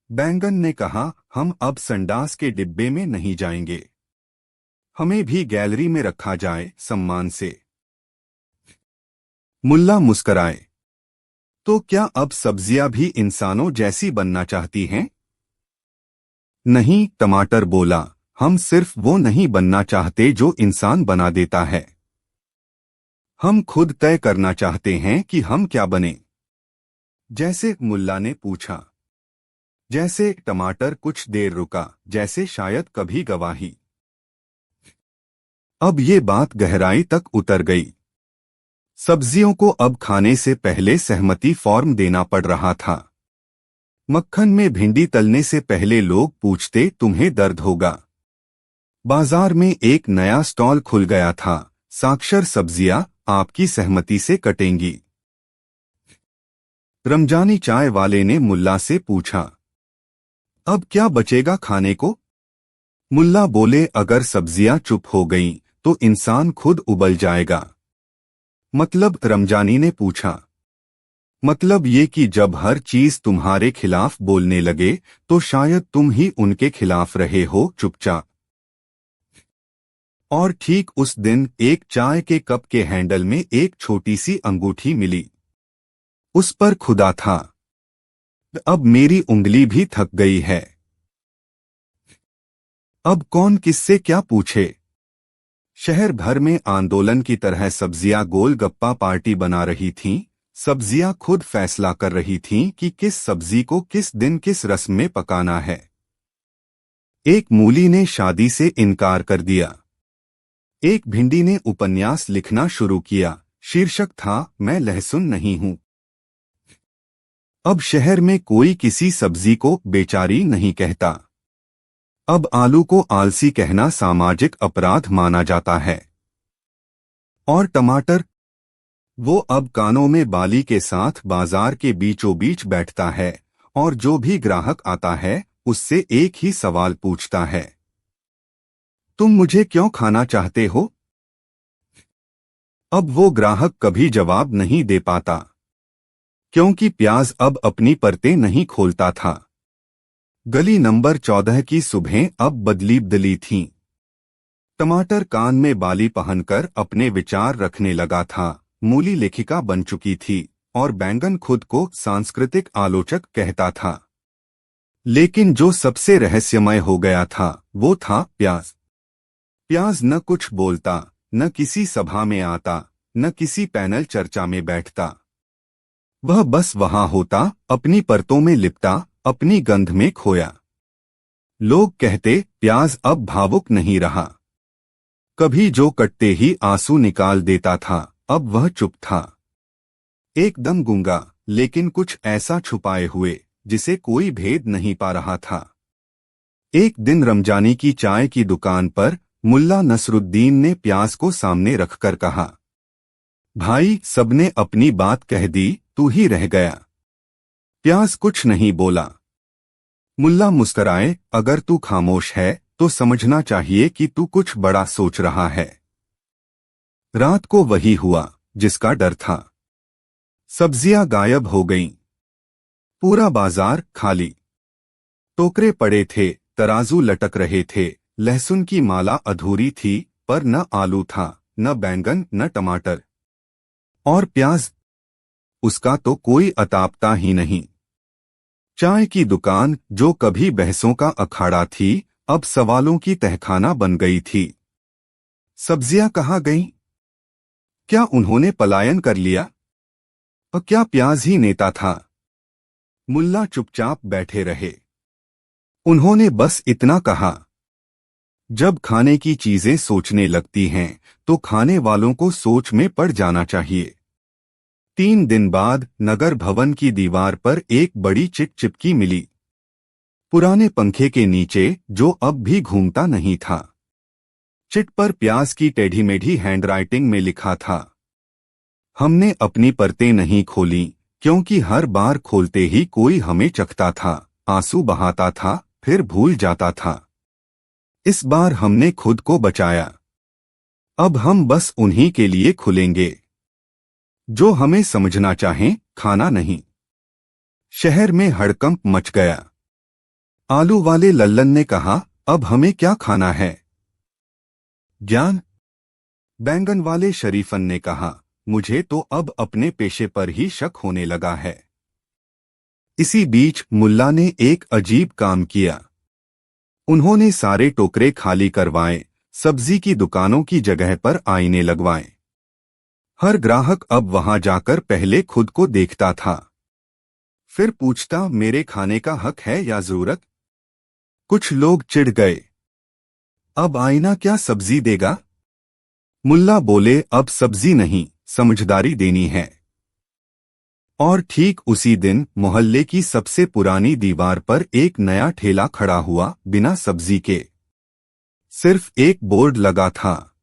बैंगन ने कहा, हम अब संडास के डिब्बे में नहीं जाएंगे। हमें भी गैलरी में रखा जाए, सम्मान से। मुल्ला मुस्कराए। तो क्या अब सब्जियां भी इंसानों जैसी बनना चाहती हैं? नहीं, टमाटर बोला, हम सिर्फ वो नहीं बनना चाहते जो इंसान बना देता है। हम खुद तय करना चाहते हैं कि हम क्या बने। जैसे? मुल्ला ने पूछा। जैसे? टमाटर कुछ देर रुका, जैसे शायद कभी गवाही। अब ये बात गहराई तक उतर गई। सब्जियों को अब खाने से पहले सहमति फॉर्म देना पड़ रहा था। मक्खन में भिंडी तलने से पहले लोग पूछते, तुम्हें दर्द होगा? बाजार में एक नया स्टॉल खुल गया था, साक्षर सब्जियां आपकी सहमति से कटेंगी। रमजानी चाय वाले ने मुल्ला से पूछा, अब क्या बचेगा खाने को? मुल्ला बोले, अगर सब्जियां चुप हो गईं, तो इंसान खुद उबल जाएगा। मतलब? रमजानी ने पूछा। मतलब ये कि जब हर चीज तुम्हारे खिलाफ बोलने लगे, तो शायद तुम ही उनके खिलाफ रहे हो, चुपचाप। और ठीक उस दिन एक चाय के कप के हैंडल में एक छोटी सी अंगूठी मिली। उस पर खुदा था, अब मेरी उंगली भी थक गई है। अब कौन किससे क्या पूछे? शहर भर में आंदोलन की तरह सब्जियां गोलगप्पा पार्टी बना रही थीं। सब्जियां खुद फैसला कर रही थीं कि किस सब्जी को किस दिन किस रस्म में पकाना है। एक मूली ने शादी से इनकार कर दिया। एक भिंडी ने उपन्यास लिखना शुरू किया, शीर्षक था, मैं लहसुन नहीं हूं। अब शहर में कोई किसी सब्जी को बेचारी नहीं कहता। अब आलू को आलसी कहना सामाजिक अपराध माना जाता है। और टमाटर? वो अब कानों में बाली के साथ बाजार के बीचों बीच बैठता है और जो भी ग्राहक आता है उससे एक ही सवाल पूछता है, तुम मुझे क्यों खाना चाहते हो? अब वो ग्राहक कभी जवाब नहीं दे पाता, क्योंकि प्याज अब अपनी परतें नहीं खोलता था। गली नंबर 14 की सुबहें अब बदली थीं। टमाटर कान में बाली पहनकर अपने विचार रखने लगा था, मूली लेखिका बन चुकी थी और बैंगन खुद को सांस्कृतिक आलोचक कहता था। लेकिन जो सबसे रहस्यमय हो गया था, वो था प्याज। प्याज न कुछ बोलता, न किसी सभा में आता, न किसी पैनल चर्चा में बैठता। वह बस वहां होता, अपनी परतों में लिपटा, अपनी गंध में खोया। लोग कहते, प्याज अब भावुक नहीं रहा। कभी जो कटते ही आंसू निकाल देता था, अब वह चुप था। एकदम गूंगा, लेकिन कुछ ऐसा छुपाए हुए जिसे कोई भेद नहीं पा रहा था। एक दिन रमजानी की चाय की दुकान पर मुल्ला नसरुद्दीन ने प्याज को सामने रखकर कहा, भाई, सबने अपनी बात कह दी, तू ही रह गया। प्याज कुछ नहीं बोला। मुल्ला मुस्कराए, अगर तू खामोश है तो समझना चाहिए कि तू कुछ बड़ा सोच रहा है। रात को वही हुआ जिसका डर था। सब्जियां गायब हो गईं। पूरा बाजार खाली। टोकरे पड़े थे, तराजू लटक रहे थे, लहसुन की माला अधूरी थी, पर न आलू था, न बैंगन, न टमाटर। और प्याज? उसका तो कोई अतापता ही नहीं। चाय की दुकान, जो कभी बहसों का अखाड़ा थी, अब सवालों की तहखाना बन गई थी। सब्जियां कहाँ गईं? क्या उन्होंने पलायन कर लिया? और क्या प्याज ही नेता था? मुल्ला चुपचाप बैठे रहे। उन्होंने बस इतना कहा, जब खाने की चीजें सोचने लगती हैं, तो खाने वालों को सोच में पड़ जाना चाहिए। 3 दिन बाद नगर भवन की दीवार पर एक बड़ी चिट चिपकी मिली। पुराने पंखे के नीचे, जो अब भी घूमता नहीं था। चिट पर प्याज की टेढ़ी मेढ़ी हैंडराइटिंग में लिखा था, हमने अपनी परतें नहीं खोली, क्योंकि हर बार खोलते ही कोई हमें चखता था, आंसू बहाता था, फिर भूल जाता था। इस बार हमने खुद को बचाया। अब हम बस उन्हीं के लिए खुलेंगे जो हमें समझना चाहें, खाना नहीं। शहर में हड़कंप मच गया। आलू वाले लल्लन ने कहा, अब हमें क्या खाना है? ज्ञान। बैंगन वाले शरीफन ने कहा, मुझे तो अब अपने पेशे पर ही शक होने लगा है। इसी बीच मुल्ला ने एक अजीब काम किया। उन्होंने सारे टोकरे खाली करवाए, सब्जी की दुकानों की जगह पर आईने लगवाए। हर ग्राहक अब वहां जाकर पहले खुद को देखता था, फिर पूछता, मेरे खाने का हक है या जरूरत? कुछ लोग चिढ़ गए, अब आईना क्या सब्जी देगा? मुल्ला बोले, अब सब्जी नहीं, समझदारी देनी है। और ठीक उसी दिन मोहल्ले की सबसे पुरानी दीवार पर एक नया ठेला खड़ा हुआ, बिना सब्जी के। सिर्फ एक बोर्ड लगा था,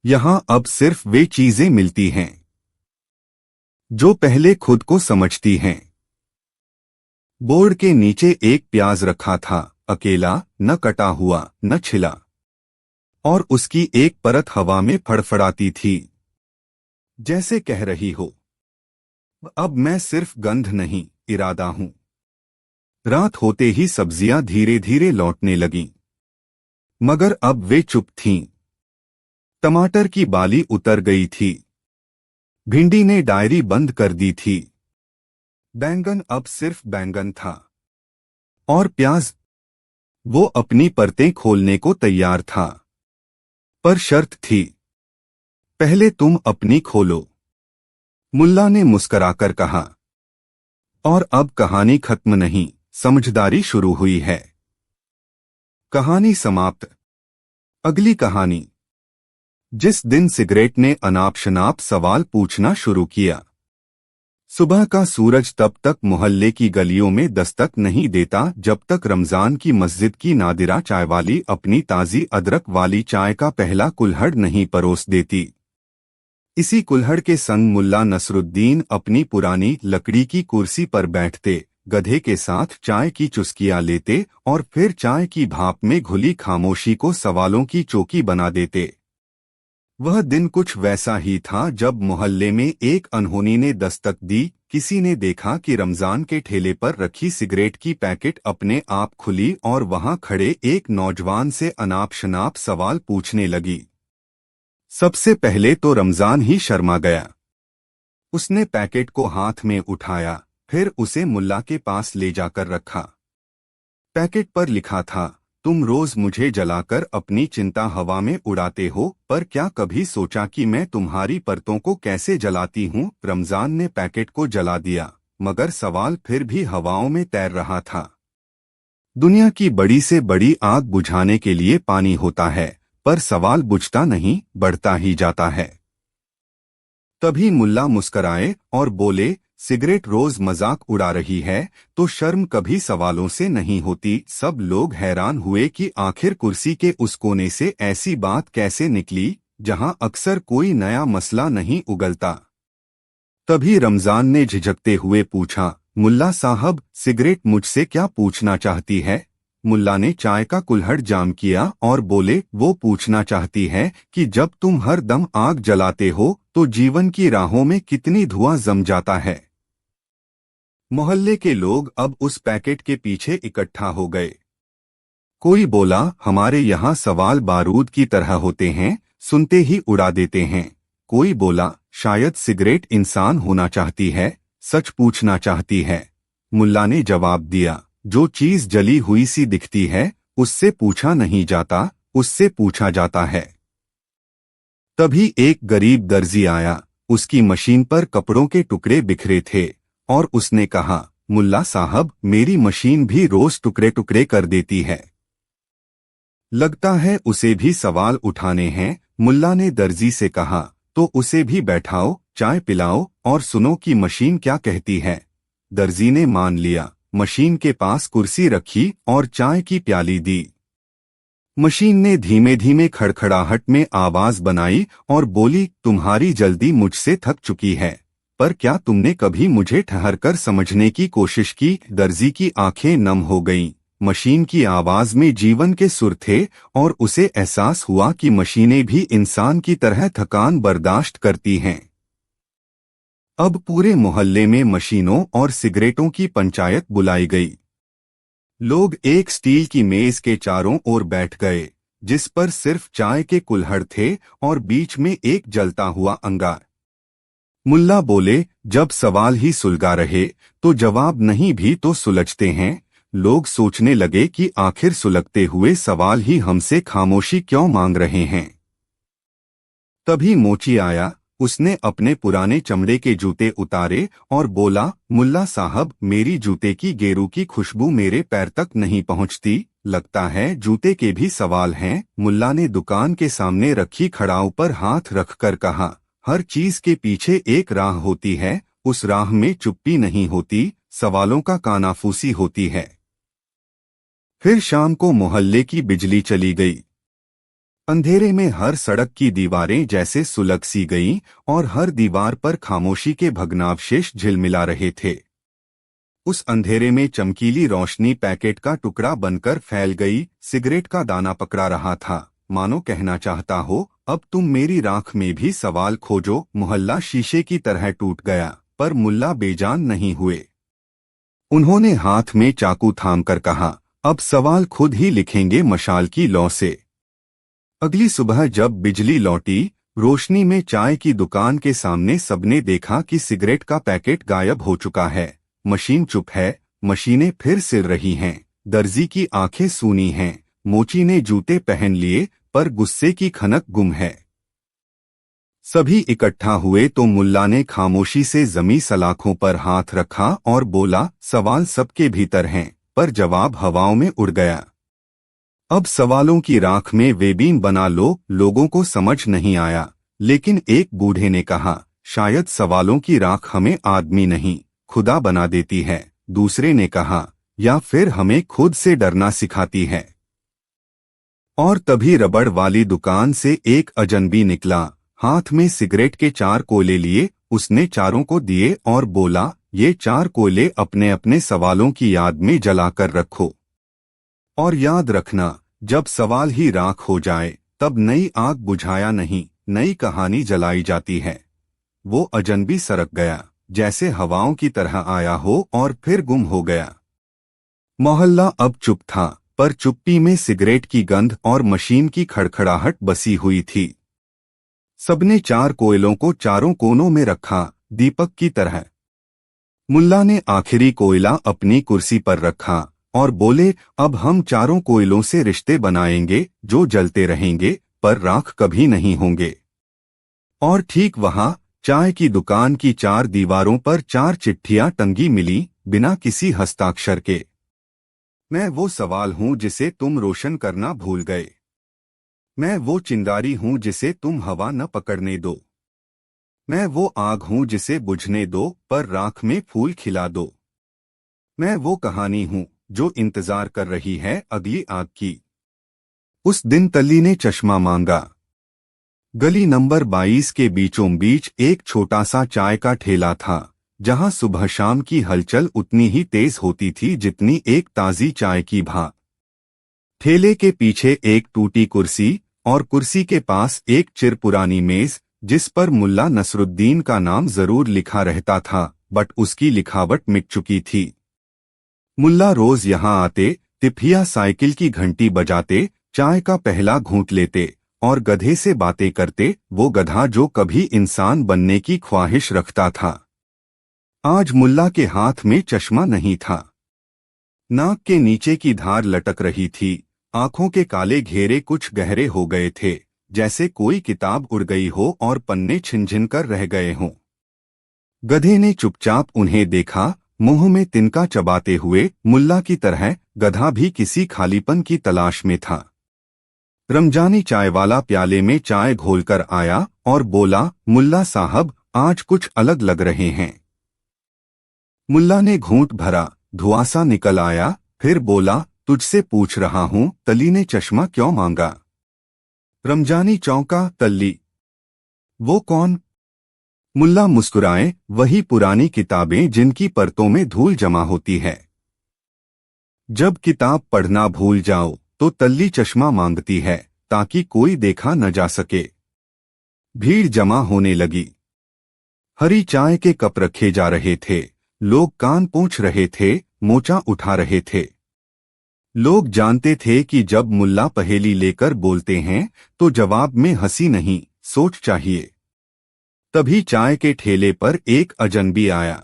यहां अब सिर्फ वे चीजें मिलती हैं जो पहले खुद को समझती हैं। बोर्ड के नीचे एक प्याज रखा था, अकेला, न कटा हुआ, न छिला, और उसकी एक परत हवा में फड़फड़ाती थी, जैसे कह रही हो, अब मैं सिर्फ गंध नहीं, इरादा हूं। रात होते ही सब्जियां धीरे धीरे लौटने लगीं, मगर अब वे चुप थीं। टमाटर की बाली उतर गई थी, भिंडी ने डायरी बंद कर दी थी, बैंगन अब सिर्फ बैंगन था, और प्याज, वो अपनी परतें खोलने को तैयार था। पर शर्त थी, पहले तुम अपनी खोलो। मुल्ला ने मुस्कराकर कहा। और अब कहानी खत्म नहीं, समझदारी शुरू हुई है। कहानी समाप्त। अगली कहानी। जिस दिन सिगरेट ने अनाप शनाप सवाल पूछना शुरू किया। सुबह का सूरज तब तक मोहल्ले की गलियों में दस्तक नहीं देता जब तक रमजान की मस्जिद की नादिरा चायवाली अपनी ताज़ी अदरक वाली चाय का पहला कुल्हड़ नहीं परोस देती। इसी कुल्हड़ के संग मुल्ला नसरुद्दीन अपनी पुरानी लकड़ी की कुर्सी पर बैठते, गधे के साथ चाय की चुस्कियां लेते और फिर चाय की भाप में घुली खामोशी को सवालों की चौकी बना देते। वह दिन कुछ वैसा ही था जब मोहल्ले में एक अनहोनी ने दस्तक दी। किसी ने देखा कि रमजान के ठेले पर रखी सिगरेट की पैकेट अपने आप खुली और वहां खड़े एक नौजवान से अनाप शनाप सवाल पूछने लगी। सबसे पहले तो रमजान ही शर्मा गया। उसने पैकेट को हाथ में उठाया, फिर उसे मुल्ला के पास ले जाकर रखा। पैकेट पर लिखा था, तुम रोज मुझे जलाकर अपनी चिंता हवा में उड़ाते हो, पर क्या कभी सोचा कि मैं तुम्हारी परतों को कैसे जलाती हूँ? रमजान ने पैकेट को जला दिया, मगर सवाल फिर भी हवाओं में तैर रहा था। दुनिया की बड़ी से बड़ी आग बुझाने के लिए पानी होता है, पर सवाल बुझता नहीं, बढ़ता ही जाता है। तभी मुल्ला मुस्कराए और बोले, सिगरेट रोज मजाक उड़ा रही है, तो शर्म कभी सवालों से नहीं होती। सब लोग हैरान हुए कि आखिर कुर्सी के उस कोने से ऐसी बात कैसे निकली, जहां अक्सर कोई नया मसला नहीं उगलता। तभी रमजान ने झिझकते हुए पूछा, मुल्ला साहब, सिगरेट मुझसे क्या पूछना चाहती है? मुल्ला ने चाय का कुल्हड़ जाम किया और बोले, वो पूछना चाहती है कि जब तुम हर दम आग जलाते हो तो जीवन की राहों में कितनी धुआं जम जाता है। मोहल्ले के लोग अब उस पैकेट के पीछे इकट्ठा हो गए। कोई बोला, हमारे यहाँ सवाल बारूद की तरह होते हैं, सुनते ही उड़ा देते हैं। कोई बोला, शायद सिगरेट इंसान होना चाहती है, सच पूछना चाहती है। मुल्ला ने जवाब दिया, जो चीज जली हुई सी दिखती है उससे पूछा नहीं जाता, उससे पूछा जाता है। तभी एक गरीब दर्जी आया, उसकी मशीन पर कपड़ों के टुकड़े बिखरे थे, और उसने कहा, मुल्ला साहब, मेरी मशीन भी रोज टुकड़े टुकड़े कर देती है। लगता है उसे भी सवाल उठाने हैं। मुल्ला ने दर्जी से कहा, तो उसे भी बैठाओ, चाय पिलाओ और सुनो कि मशीन क्या कहती है। दर्जी ने मान लिया, मशीन के पास कुर्सी रखी और चाय की प्याली दी। मशीन ने धीमे धीमे खड़खड़ाहट में आवाज बनाई और बोली, तुम्हारी जल्दी मुझसे थक चुकी है, पर क्या तुमने कभी मुझे ठहरकर समझने की कोशिश की? दर्जी की आंखें नम हो गईं। मशीन की आवाज में जीवन के सुर थे और उसे एहसास हुआ कि मशीनें भी इंसान की तरह थकान बर्दाश्त करती हैं। अब पूरे मोहल्ले में मशीनों और सिगरेटों की पंचायत बुलाई गई। लोग एक स्टील की मेज के चारों ओर बैठ गए, जिस पर सिर्फ चाय के कुल्हड़ थे और बीच में एक जलता हुआ अंगार। मुल्ला बोले, जब सवाल ही सुलगा रहे तो जवाब नहीं भी तो सुलझते हैं। लोग सोचने लगे कि आखिर सुलगते हुए सवाल ही हमसे खामोशी क्यों मांग रहे हैं। तभी मोची आया। उसने अपने पुराने चमड़े के जूते उतारे और बोला, मुल्ला साहब, मेरी जूते की गेरू की खुशबू मेरे पैर तक नहीं पहुंचती। लगता है जूते के भी सवाल हैं। मुल्ला ने दुकान के सामने रखी खड़ाऊ पर हाथ रखकर कहा, हर चीज के पीछे एक राह होती है, उस राह में चुप्पी नहीं होती, सवालों का कानाफूसी होती है। फिर शाम को मोहल्ले की बिजली चली गई। अंधेरे में हर सड़क की दीवारें जैसे सुलग सी गईं और हर दीवार पर खामोशी के भग्नावशेष झिलमिला रहे थे। उस अंधेरे में चमकीली रोशनी पैकेट का टुकड़ा बनकर फैल गई, सिगरेट का दाना पकड़ा रहा था, मानो कहना चाहता हो, अब तुम मेरी राख में भी सवाल खोजो। मोहल्ला शीशे की तरह टूट गया, पर मुल्ला बेजान नहीं हुए। उन्होंने हाथ में चाकू थामकर कहा, अब सवाल खुद ही लिखेंगे मशाल की लौ से। अगली सुबह जब बिजली लौटी, रोशनी में चाय की दुकान के सामने सबने देखा कि सिगरेट का पैकेट गायब हो चुका है। मशीन चुप है, मशीनें फिर सिर रही हैं, दर्जी की आंखें सूनी हैं, मोची ने जूते पहन लिए पर गुस्से की खनक गुम है। सभी इकट्ठा हुए तो मुल्ला ने खामोशी से जमी सलाखों पर हाथ रखा और बोला, सवाल सबके भीतर हैं, पर जवाब हवाओं में उड़ गया। अब सवालों की राख में वेबीन बना लो। लोगों को समझ नहीं आया, लेकिन एक बूढ़े ने कहा, शायद सवालों की राख हमें आदमी नहीं, खुदा बना देती है। दूसरे ने कहा, या फिर हमें खुद से डरना सिखाती है। और तभी रबड़ वाली दुकान से एक अजनबी निकला, हाथ में सिगरेट के 4 कोयले लिए। उसने चारों को दिए और बोला, ये 4 कोयले अपने अपने सवालों की याद में जलाकर रखो। और याद रखना, जब सवाल ही राख हो जाए तब नई आग बुझाया नहीं, नई कहानी जलाई जाती है। वो अजनबी सरक गया, जैसे हवाओं की तरह आया हो और फिर गुम हो गया। मोहल्ला अब चुप था, पर चुप्पी में सिगरेट की गंध और मशीन की खड़खड़ाहट बसी हुई थी। सबने 4 कोयलों को चारों कोनों में रखा, दीपक की तरह। मुल्ला ने आखिरी कोयला अपनी कुर्सी पर रखा और बोले, अब हम चारों कोयलों से रिश्ते बनाएंगे जो जलते रहेंगे पर राख कभी नहीं होंगे। और ठीक वहां चाय की दुकान की 4 दीवारों पर 4 चिट्ठियां टंगी मिली, बिना किसी हस्ताक्षर के। मैं वो सवाल हूं जिसे तुम रोशन करना भूल गए। मैं वो चिंगारी हूं जिसे तुम हवा न पकड़ने दो। मैं वो आग हूं जिसे बुझने दो पर राख में फूल खिला दो। मैं वो कहानी हूं जो इंतजार कर रही है अगली आग की। उस दिन तल्ली ने चश्मा मांगा। गली नंबर 22 के बीचों बीच एक छोटा सा चाय का ठेला था, जहां सुबह शाम की हलचल उतनी ही तेज होती थी जितनी एक ताजी चाय की भाप। ठेले के पीछे एक टूटी कुर्सी और कुर्सी के पास एक चिरपुरानी मेज, जिस पर मुल्ला नसरुद्दीन का नाम जरूर लिखा रहता था, बट उसकी लिखावट मिट चुकी थी। मुल्ला रोज यहाँ आते, तिफिया साइकिल की घंटी बजाते, चाय का पहला घूंट लेते और गधे से बातें करते, वो गधा जो कभी इंसान बनने की ख्वाहिश रखता था। आज मुल्ला के हाथ में चश्मा नहीं था। नाक के नीचे की धार लटक रही थी, आंखों के काले घेरे कुछ गहरे हो गए थे, जैसे कोई किताब उड़ गई हो और पन्ने छिन-छिन कर रह गए हों। गधे ने चुपचाप उन्हें देखा, मुंह में तिनका चबाते हुए। मुल्ला की तरह गधा भी किसी खालीपन की तलाश में था। रमजानी चाय वाला प्याले में चाय घोलकर आया और बोला, मुल्ला साहब, आज कुछ अलग लग रहे हैं। मुल्ला ने घूंट भरा, धुआंसा निकल आया, फिर बोला, तुझसे पूछ रहा हूँ, तल्ली ने चश्मा क्यों मांगा? रमजानी चौंका, तल्ली? वो कौन? मुल्ला मुस्कुराए, वही पुरानी किताबें जिनकी परतों में धूल जमा होती है। जब किताब पढ़ना भूल जाओ तो तल्ली चश्मा मांगती है ताकि कोई देखा न जा सके। भीड़ जमा होने लगी। हरी चाय के कप रखे जा रहे थे। लोग कान पोंछ रहे थे, मोचा उठा रहे थे। लोग जानते थे कि जब मुल्ला पहेली लेकर बोलते हैं तो जवाब में हंसी नहीं, सोच चाहिए। तभी चाय के ठेले पर एक अजनबी आया।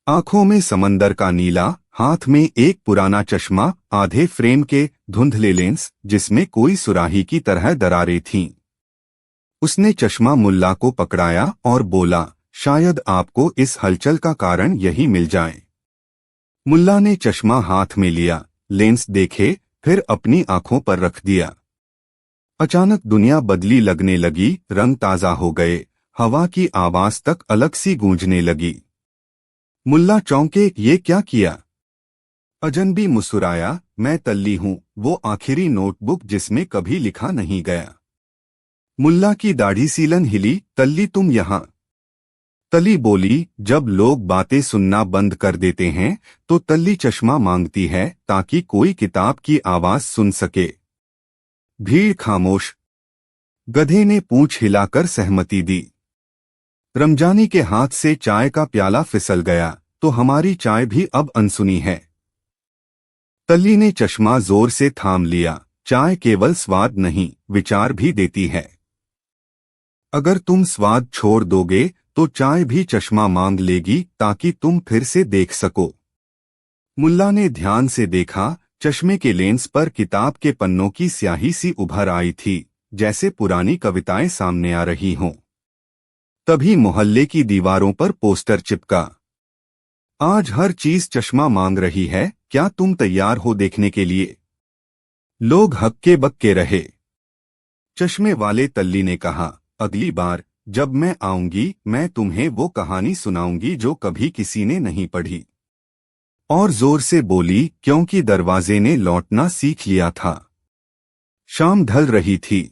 आंखों में समंदर का नीला, हाथ में एक पुराना चश्मा, आधे फ्रेम के धुंधले लेंस जिसमें कोई सुराही की तरह दरारें थीं। उसने चश्मा मुल्ला को पकड़ाया और बोला, शायद आपको इस हलचल का कारण यही मिल जाए। मुल्ला ने चश्मा हाथ में लिया, लेंस देखे, फिर अपनी आंखों पर रख दिया। अचानक दुनिया बदली लगने लगी, रंग ताजा हो गए, हवा की आवाज तक अलग सी गूंजने लगी। मुल्ला चौंके, ये क्या किया? अजनबी मुस्कुराया, मैं तल्ली हूँ, वो आखिरी नोटबुक जिसमें कभी लिखा नहीं गया। मुल्ला की दाढ़ी सीलन हिली, तल्ली तुम यहाँ? तल्ली बोली, जब लोग बातें सुनना बंद कर देते हैं तो तल्ली चश्मा मांगती है ताकि कोई किताब की आवाज सुन सके। भीड़ खामोश। गधे ने पूंछ हिलाकर सहमति दी। रमजानी के हाथ से चाय का प्याला फिसल गया, तो हमारी चाय भी अब अनसुनी है। तल्ली ने चश्मा जोर से थाम लिया, चाय केवल स्वाद नहीं, विचार भी देती है। अगर तुम स्वाद छोड़ दोगे तो चाय भी चश्मा मांग लेगी ताकि तुम फिर से देख सको। मुल्ला ने ध्यान से देखा, चश्मे के लेंस पर किताब के पन्नों की स्याही सी उभर आई थी, जैसे पुरानी कविताएं सामने आ रही हों। तभी मोहल्ले की दीवारों पर पोस्टर चिपका। आज हर चीज चश्मा मांग रही है, क्या तुम तैयार हो देखने के लिए? लोग हक्के बक्के रहे। चश्मे वाले तल्ली ने कहा, अगली बार जब मैं आऊंगी मैं तुम्हें वो कहानी सुनाऊंगी जो कभी किसी ने नहीं पढ़ी। और जोर से बोली, क्योंकि दरवाजे ने लौटना सीख लिया था। शाम ढल रही थी।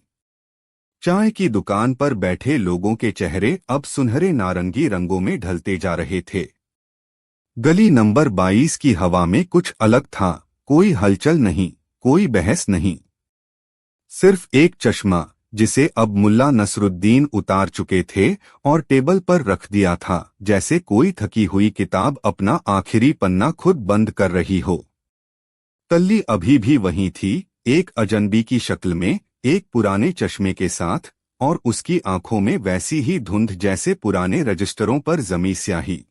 चाय की दुकान पर बैठे लोगों के चेहरे अब सुनहरे नारंगी रंगों में ढलते जा रहे थे। गली नंबर 22 की हवा में कुछ अलग था, कोई हलचल नहीं, कोई बहस नहीं। सिर्फ एक चश्मा, जिसे अब मुल्ला नसरुद्दीन उतार चुके थे और टेबल पर रख दिया था, जैसे कोई थकी हुई किताब अपना आखिरी पन्ना खुद बंद कर रही हो। तल्ली अभी भी वहीं थी, एक अजनबी की शक्ल में, एक पुराने चश्मे के साथ, और उसकी आंखों में वैसी ही धुंध जैसे पुराने रजिस्टरों पर जमी स्याही।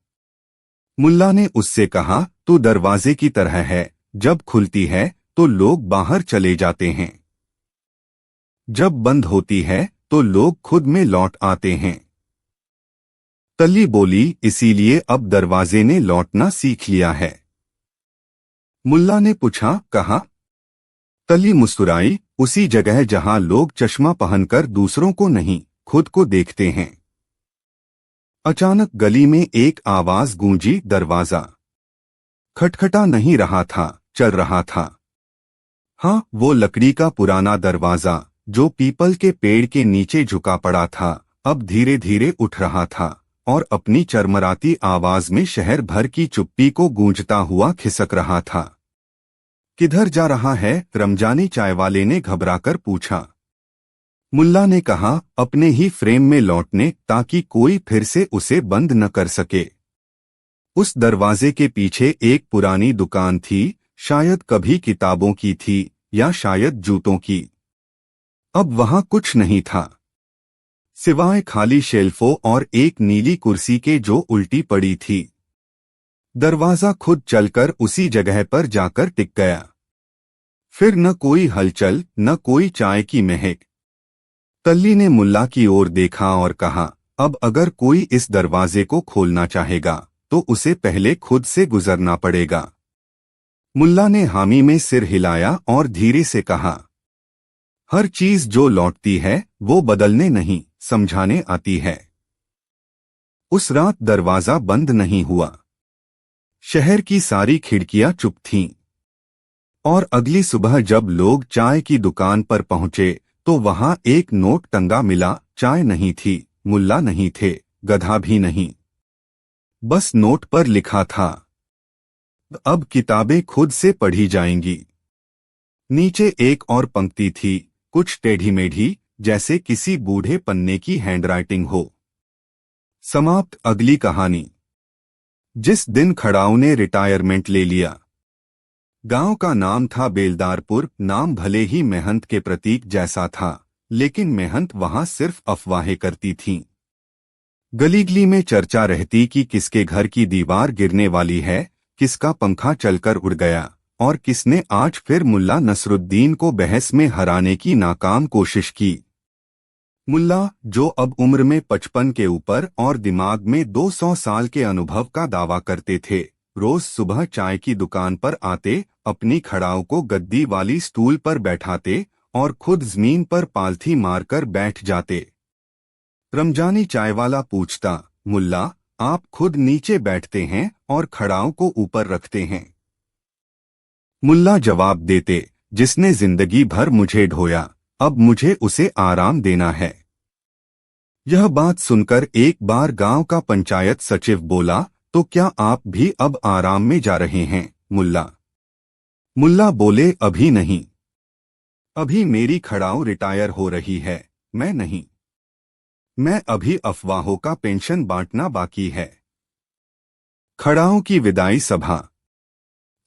मुल्ला ने उससे कहा, तू दरवाजे की तरह है, जब खुलती है तो लोग बाहर चले जाते हैं, जब बंद होती है तो लोग खुद में लौट आते हैं। तल्ली बोली, इसीलिए अब दरवाजे ने लौटना सीख लिया है। मुल्ला ने पूछा, कहाँ? तल्ली मुस्कुराई, उसी जगह जहां लोग चश्मा पहनकर दूसरों को नहीं, खुद को देखते हैं। अचानक गली में एक आवाज गूंजी, दरवाजा खटखटा नहीं रहा था, चल रहा था। हाँ, वो लकड़ी का पुराना दरवाजा जो पीपल के पेड़ के नीचे झुका पड़ा था, अब धीरे धीरे उठ रहा था और अपनी चरमराती आवाज में शहर भर की चुप्पी को गूंजता हुआ खिसक रहा था। किधर जा रहा है? रमजानी चायवाले ने घबराकर पूछा। मुल्ला ने कहा, अपने ही फ्रेम में लौटने, ताकि कोई फिर से उसे बंद न कर सके। उस दरवाजे के पीछे एक पुरानी दुकान थी, शायद कभी किताबों की थी या शायद जूतों की। अब वहां कुछ नहीं था, सिवाय खाली शेल्फों और एक नीली कुर्सी के जो उल्टी पड़ी थी। दरवाजा खुद चलकर उसी जगह पर जाकर टिक गया। फिर न कोई हलचल, न कोई चाय की महक। तल्ली ने मुल्ला की ओर देखा और कहा, अब अगर कोई इस दरवाजे को खोलना चाहेगा तो उसे पहले खुद से गुजरना पड़ेगा। मुल्ला ने हामी में सिर हिलाया और धीरे से कहा, हर चीज जो लौटती है वो बदलने नहीं, समझाने आती है। उस रात दरवाजा बंद नहीं हुआ। शहर की सारी खिड़कियां चुप थीं। और अगली सुबह जब लोग चाय की दुकान पर पहुंचे तो वहां एक नोट टंगा मिला। चाय नहीं थी, मुल्ला नहीं थे, गधा भी नहीं। बस नोट पर लिखा था, अब किताबें खुद से पढ़ी जाएंगी। नीचे एक और पंक्ति थी, कुछ टेढ़ी मेढ़ी, जैसे किसी बूढ़े पन्ने की हैंडराइटिंग हो। समाप्त। अगली कहानी। जिस दिन खड़ाऊ ने रिटायरमेंट ले लिया। गांव का नाम था बेलदारपुर। नाम भले ही मेहनत के प्रतीक जैसा था, लेकिन मेहनत वहां सिर्फ अफवाहें करती थीं। गली-गली में चर्चा रहती कि किसके घर की दीवार गिरने वाली है, किसका पंखा चलकर उड़ गया और किसने आज फिर मुल्ला नसरुद्दीन को बहस में हराने की नाकाम कोशिश की। मुल्ला, जो अब उम्र में 55 के ऊपर और दिमाग में 200 साल के अनुभव का दावा करते थे, रोज सुबह चाय की दुकान पर आते, अपनी खड़ाऊ को गद्दी वाली स्टूल पर बैठाते और खुद जमीन पर पालथी मारकर बैठ जाते। रमजानी चाय वाला पूछता, मुल्ला, आप खुद नीचे बैठते हैं और खड़ाऊ को ऊपर रखते हैं? मुल्ला जवाब देते, जिसने जिंदगी भर मुझे ढोया, अब मुझे उसे आराम देना है। यह बात सुनकर एक बार गांव का पंचायत सचिव बोला, तो क्या आप भी अब आराम में जा रहे हैं, मुल्ला? मुल्ला बोले, अभी नहीं। अभी मेरी खड़ाऊ रिटायर हो रही है, मैं नहीं। मैं अभी अफवाहों का पेंशन बांटना बाकी है। खड़ाऊ की विदाई सभा।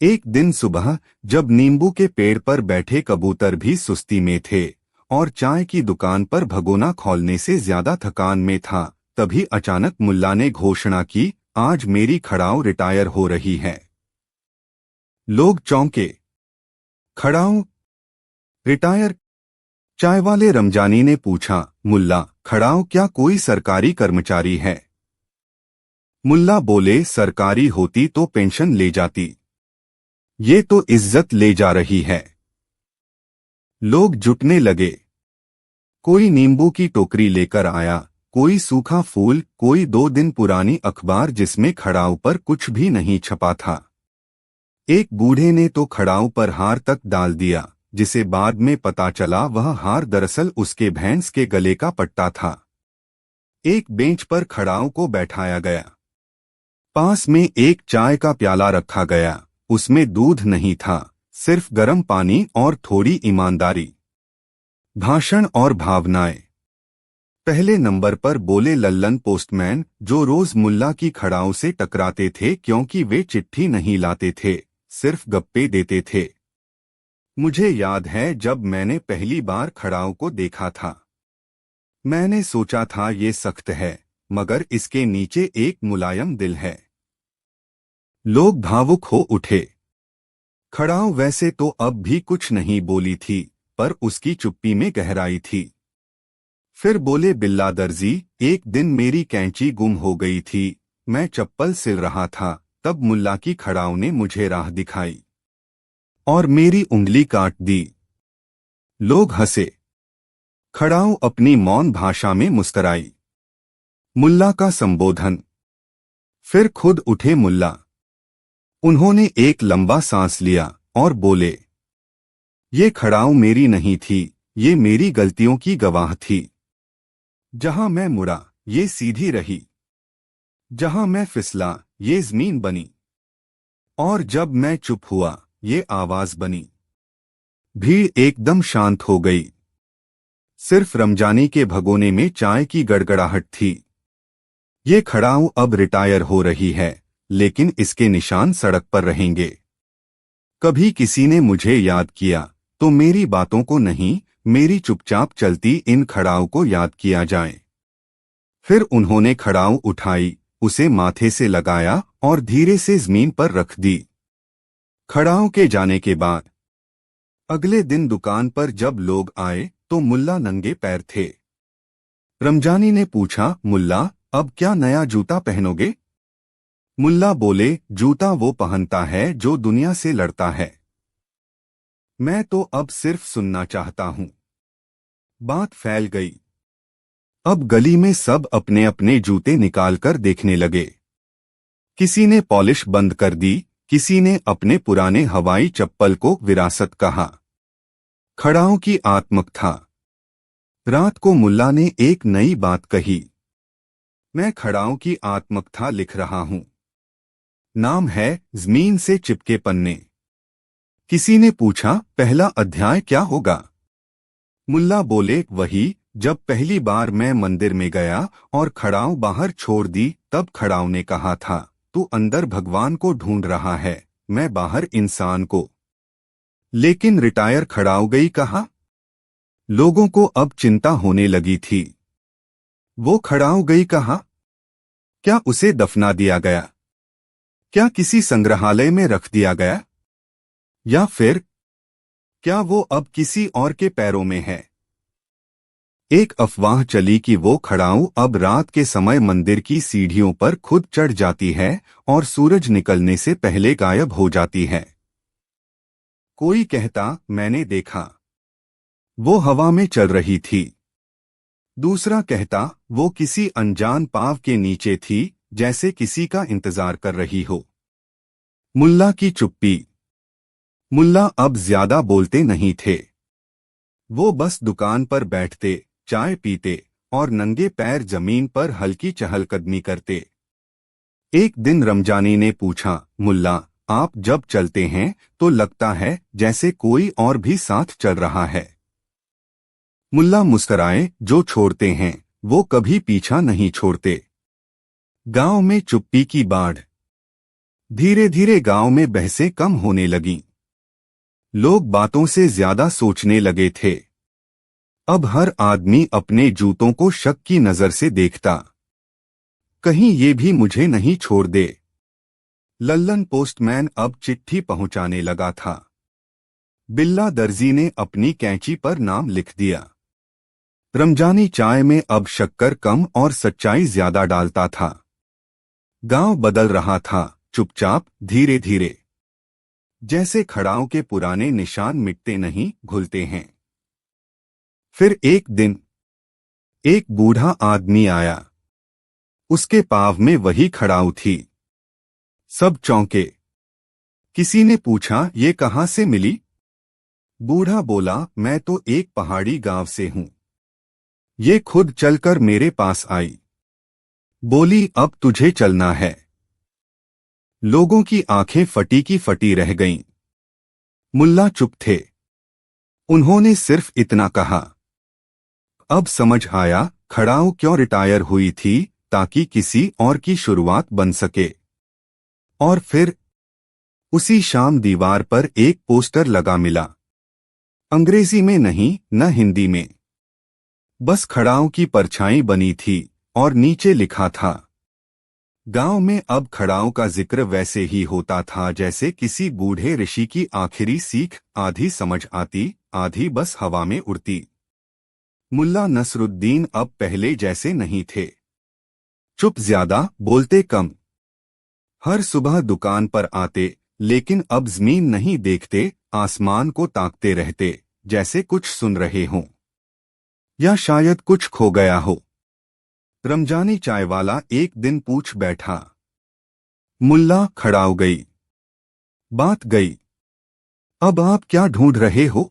एक दिन सुबह जब नींबू के पेड़ पर बैठे कबूतर भी सुस्ती में थे और चाय की दुकान पर भगोना खोलने से ज्यादा थकान में था, तभी अचानक मुल्ला ने घोषणा की, आज मेरी खड़ाऊ रिटायर हो रही है। लोग चौंके। खड़ाऊ रिटायर? चाय वाले रमजानी ने पूछा, मुल्ला, खड़ाऊ क्या कोई सरकारी कर्मचारी है? मुल्ला बोले, सरकारी होती तो पेंशन ले जाती, ये तो इज्जत ले जा रही है। लोग जुटने लगे। कोई नींबू की टोकरी लेकर आया, कोई सूखा फूल, कोई 2 दिन पुरानी अखबार जिसमें खड़ाऊ पर कुछ भी नहीं छपा था। एक बूढ़े ने तो खड़ाऊ पर हार तक डाल दिया, जिसे बाद में पता चला वह हार दरअसल उसके भैंस के गले का पट्टा था। एक बेंच पर खड़ाऊ को बैठाया गया। पास में एक चाय का प्याला रखा गया, उसमें दूध नहीं था, सिर्फ गर्म पानी और थोड़ी ईमानदारी। भाषण और भावनाएं। पहले नंबर पर बोले लल्लन पोस्टमैन, जो रोज मुल्ला की खड़ाऊ से टकराते थे क्योंकि वे चिट्ठी नहीं लाते थे, सिर्फ गप्पे देते थे। मुझे याद है जब मैंने पहली बार खड़ाऊ को देखा था। मैंने सोचा था ये सख्त है, मगर इसके नीचे एक मुलायम दिल है। लोग भावुक हो उठे। खड़ाऊ वैसे तो अब भी कुछ नहीं बोली थी, पर उसकी चुप्पी में गहराई थी। फिर बोले, बिल्ला दर्जी, एक दिन मेरी कैंची गुम हो गई थी, मैं चप्पल सिल रहा था, तब मुल्ला की खड़ाऊ ने मुझे राह दिखाई और मेरी उंगली काट दी। लोग हंसे। खड़ाऊ अपनी मौन भाषा में मुस्कराई। मुल्ला का संबोधन। फिर खुद उठे मुल्ला। उन्होंने एक लंबा सांस लिया और बोले, ये खड़ाऊ मेरी नहीं थी, ये मेरी गलतियों की गवाह थी। जहां मैं मुड़ा, ये सीधी रही। जहां मैं फिसला, ये जमीन बनी। और जब मैं चुप हुआ, ये आवाज बनी। भीड़ एकदम शांत हो गई। सिर्फ रमजानी के भगोने में चाय की गड़गड़ाहट थी। ये खड़ाऊ अब रिटायर हो रही है, लेकिन इसके निशान सड़क पर रहेंगे। कभी किसी ने मुझे याद किया, तो मेरी बातों को नहीं, मेरी चुपचाप चलती इन खड़ाऊ को याद किया जाए। फिर उन्होंने खड़ाऊ उठाई, उसे माथे से लगाया और धीरे से जमीन पर रख दी। खड़ाऊ के जाने के बाद अगले दिन दुकान पर जब लोग आए तो मुल्ला नंगे पैर थे। रमजानी ने पूछा, मुल्ला, अब क्या नया जूता पहनोगे? मुल्ला बोले, जूता वो पहनता है जो दुनिया से लड़ता है। मैं तो अब सिर्फ सुनना चाहता हूं। बात फैल गई। अब गली में सब अपने अपने जूते निकालकर देखने लगे। किसी ने पॉलिश बंद कर दी, किसी ने अपने पुराने हवाई चप्पल को विरासत कहा। खड़ाओं की आत्मक था। रात को मुल्ला ने एक नई बात कही। मैं खड़ाओं की आत्मक था लिख रहा हूं। नाम है जमीन से चिपके पन्ने। किसी ने पूछा, पहला अध्याय क्या होगा? मुल्ला बोले, वही जब पहली बार मैं मंदिर में गया और खड़ाऊ बाहर छोड़ दी, तब खड़ाऊ ने कहा था, तू अंदर भगवान को ढूंढ रहा है, मैं बाहर इंसान को। लेकिन रिटायर खड़ाऊ गई कहा। लोगों को अब चिंता होने लगी थी। वो खड़ाऊ गई कहा। क्या उसे दफना दिया गया? क्या किसी संग्रहालय में रख दिया गया? या फिर क्या वो अब किसी और के पैरों में है? एक अफवाह चली कि वो खड़ाऊ अब रात के समय मंदिर की सीढ़ियों पर खुद चढ़ जाती है और सूरज निकलने से पहले गायब हो जाती है। कोई कहता, मैंने देखा, वो हवा में चल रही थी। दूसरा कहता, वो किसी अनजान पाव के नीचे थी, जैसे किसी का इंतजार कर रही हो। मुल्ला की चुप्पी। मुल्ला अब ज्यादा बोलते नहीं थे। वो बस दुकान पर बैठते, चाय पीते और नंगे पैर जमीन पर हल्की चहलकदमी करते। एक दिन रमजानी ने पूछा, मुल्ला, आप जब चलते हैं तो लगता है जैसे कोई और भी साथ चल रहा है। मुल्ला मुस्कराए, जो छोड़ते हैं वो कभी पीछा नहीं छोड़ते। गांव में चुप्पी की बाढ़। धीरे धीरे गांव में बहसें कम होने लगीं। लोग बातों से ज्यादा सोचने लगे थे। अब हर आदमी अपने जूतों को शक की नजर से देखता। कहीं ये भी मुझे नहीं छोड़ दे। लल्लन पोस्टमैन अब चिट्ठी पहुंचाने लगा था। बिल्ला दर्जी ने अपनी कैंची पर नाम लिख दिया। रमजानी चाय में अब शक्कर कम और सच्चाई ज्यादा डालता था। गांव बदल रहा था, चुपचाप, धीरे धीरे। जैसे खड़ाओं के पुराने निशान मिटते नहीं, घुलते हैं। फिर एक दिन एक बूढ़ा आदमी आया। उसके पाव में वही खड़ाऊ थी। सब चौंके। किसी ने पूछा, ये कहाँ से मिली? बूढ़ा बोला, मैं तो एक पहाड़ी गांव से हूं। ये खुद चलकर मेरे पास आई। बोली, अब तुझे चलना है। लोगों की आंखें फटी की फटी रह गईं। मुल्ला चुप थे। उन्होंने सिर्फ इतना कहा। अब समझ आया, खड़ाऊ क्यों रिटायर हुई थी, ताकि किसी और की शुरुआत बन सके। और फिर उसी शाम दीवार पर एक पोस्टर लगा मिला। अंग्रेजी में नहीं, न हिंदी में। बस खड़ाऊ की परछाई बनी थी और नीचे लिखा था, गांव में अब खड़ाऊ का जिक्र वैसे ही होता था जैसे किसी बूढ़े ऋषि की आखिरी सीख, आधी समझ आती, आधी बस हवा में उड़ती। मुल्ला नसरुद्दीन अब पहले जैसे नहीं थे। चुप ज्यादा, बोलते कम। हर सुबह दुकान पर आते, लेकिन अब जमीन नहीं देखते, आसमान को ताकते रहते, जैसे कुछ सुन रहे हों या शायद कुछ खो गया हो। रमजानी चाय वाला एक दिन पूछ बैठा। मुल्ला, खड़ाऊ गई, बात गई, अब आप क्या ढूंढ रहे हो?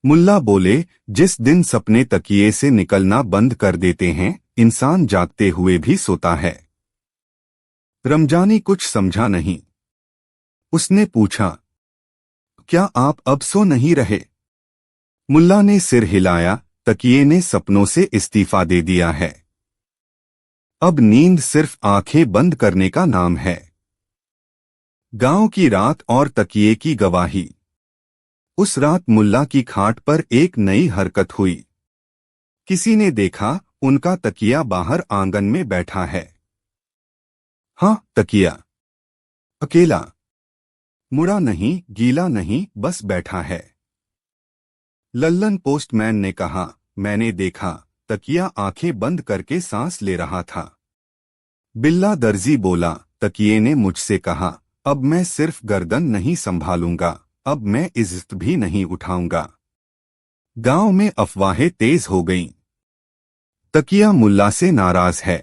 मुल्ला बोले, जिस दिन सपने तकिए से निकलना बंद कर देते हैं, इंसान जागते हुए भी सोता है। रमजानी कुछ समझा नहीं। उसने पूछा, क्या आप अब सो नहीं रहे? मुल्ला ने सिर हिलाया, तकिए ने सपनों से इस्तीफा दे दिया है। अब नींद सिर्फ आंखें बंद करने का नाम है। गांव की रात और तकिए की गवाही। उस रात मुल्ला की खाट पर एक नई हरकत हुई। किसी ने देखा, उनका तकिया बाहर आंगन में बैठा है। हाँ, तकिया अकेला, मुड़ा नहीं, गीला नहीं, बस बैठा है। लल्लन पोस्टमैन ने कहा, मैंने देखा, तकिया आंखें बंद करके सांस ले रहा था। बिल्ला दर्जी बोला, तकिए ने मुझसे कहा, अब मैं सिर्फ गर्दन नहीं संभालूंगा, अब मैं इज्जत भी नहीं उठाऊंगा। गांव में अफवाहें तेज हो गईं। तकिया मुल्ला से नाराज है।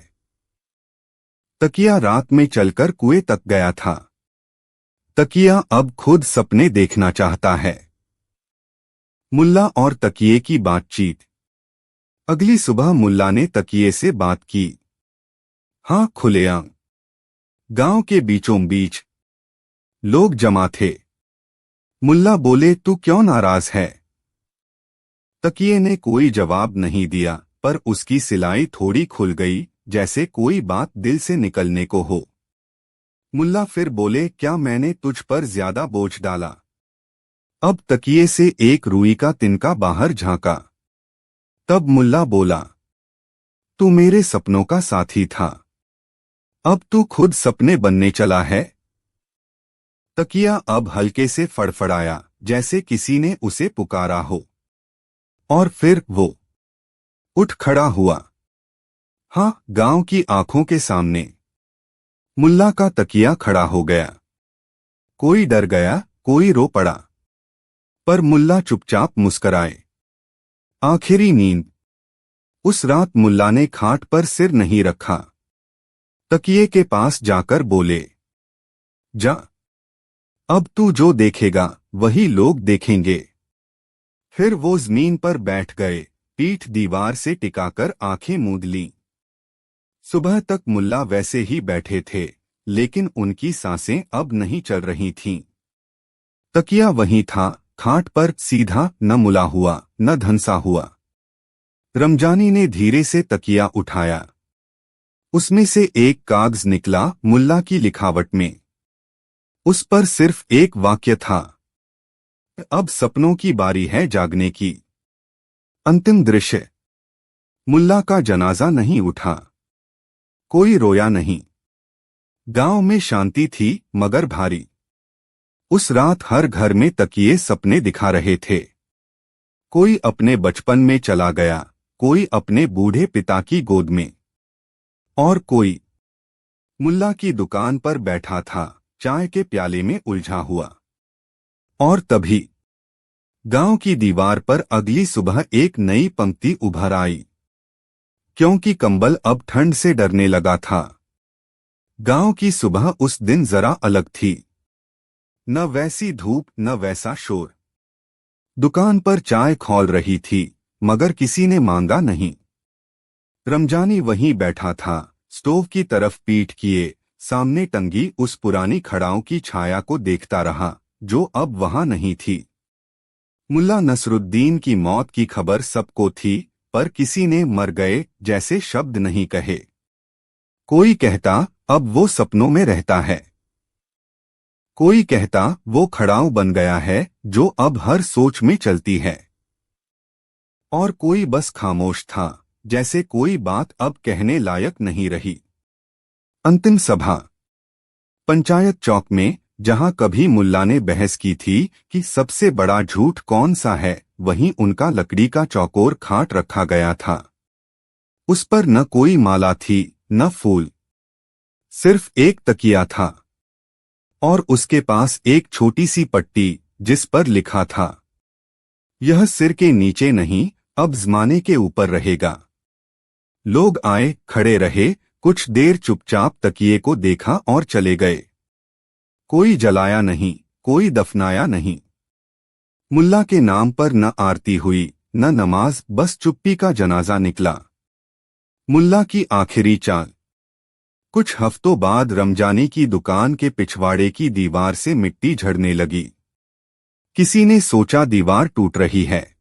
तकिया रात में चलकर कुएं तक गया था। तकिया अब खुद सपने देखना चाहता है। मुल्ला और तकिए की बातचीत। अगली सुबह मुल्ला ने तकिए से बात की। हाँ, खुलेआम। गांव के बीचों बीच लोग जमा थे। मुल्ला बोले, तू क्यों नाराज है? तकिए ने कोई जवाब नहीं दिया, पर उसकी सिलाई थोड़ी खुल गई, जैसे कोई बात दिल से निकलने को हो। मुल्ला फिर बोले, क्या मैंने तुझ पर ज्यादा बोझ डाला? अब तकिए से एक रुई का तिनका बाहर झांका। तब मुल्ला बोला, तू मेरे सपनों का साथी था, अब तू खुद सपने बनने चला है। तकिया अब हल्के से फड़फड़ाया, जैसे किसी ने उसे पुकारा हो। और फिर वो उठ खड़ा हुआ। हाँ, गांव की आंखों के सामने मुल्ला का तकिया खड़ा हो गया। कोई डर गया, कोई रो पड़ा, पर मुल्ला चुपचाप मुस्कराए। आखिरी नींद। उस रात मुल्ला ने खाट पर सिर नहीं रखा। तकिए के पास जाकर बोले, जा, अब तू जो देखेगा वही लोग देखेंगे। फिर वो जमीन पर बैठ गए, पीठ दीवार से टिकाकर आंखें मूंद लीं। सुबह तक मुल्ला वैसे ही बैठे थे, लेकिन उनकी सांसें अब नहीं चल रही थीं। तकिया वहीं था, खाट पर, सीधा, न मुला हुआ, न धंसा हुआ। रमजानी ने धीरे से तकिया उठाया। उसमें से एक कागज निकला, मुल्ला की लिखावट में। उस पर सिर्फ एक वाक्य था, अब सपनों की बारी है जागने की। अंतिम दृश्य। मुल्ला का जनाजा नहीं उठा। कोई रोया नहीं। गांव में शांति थी, मगर भारी। उस रात हर घर में तकिए सपने दिखा रहे थे। कोई अपने बचपन में चला गया, कोई अपने बूढ़े पिता की गोद में, और कोई मुल्ला की दुकान पर बैठा था, चाय के प्याले में उलझा हुआ। और तभी गांव की दीवार पर अगली सुबह एक नई पंक्ति उभर आई। क्योंकि कंबल अब ठंड से डरने लगा था। गांव की सुबह उस दिन जरा अलग थी। न वैसी धूप, न वैसा शोर। दुकान पर चाय खौल रही थी, मगर किसी ने मांगा नहीं। रमजानी वहीं बैठा था, स्टोव की तरफ पीठ किए, सामने टंगी उस पुरानी खड़ाओं की छाया को देखता रहा, जो अब वहां नहीं थी। मुल्ला नसरुद्दीन की मौत की खबर सबको थी, पर किसी ने मर गए जैसे शब्द नहीं कहे। कोई कहता, अब वो सपनों में रहता है। कोई कहता, वो खड़ाऊ बन गया है, जो अब हर सोच में चलती है। और कोई बस खामोश था, जैसे कोई बात अब कहने लायक नहीं रही। अंतिम सभा। पंचायत चौक में, जहां कभी मुल्ला ने बहस की थी कि सबसे बड़ा झूठ कौन सा है, वहीं उनका लकड़ी का चौकोर खाट रखा गया था। उस पर न कोई माला थी, न फूल। सिर्फ एक तकिया था, और उसके पास एक छोटी सी पट्टी, जिस पर लिखा था, यह सिर के नीचे नहीं, अब ज़माने के ऊपर रहेगा। लोग आए, खड़े रहे, कुछ देर चुपचाप तकिए को देखा और चले गए। कोई जलाया नहीं, कोई दफनाया नहीं। मुल्ला के नाम पर न आरती हुई, न नमाज, बस चुप्पी का जनाजा निकला। मुल्ला की आखिरी चाल। कुछ हफ्तों बाद रमजानी की दुकान के पिछवाड़े की दीवार से मिट्टी झड़ने लगी। किसी ने सोचा दीवार टूट रही है,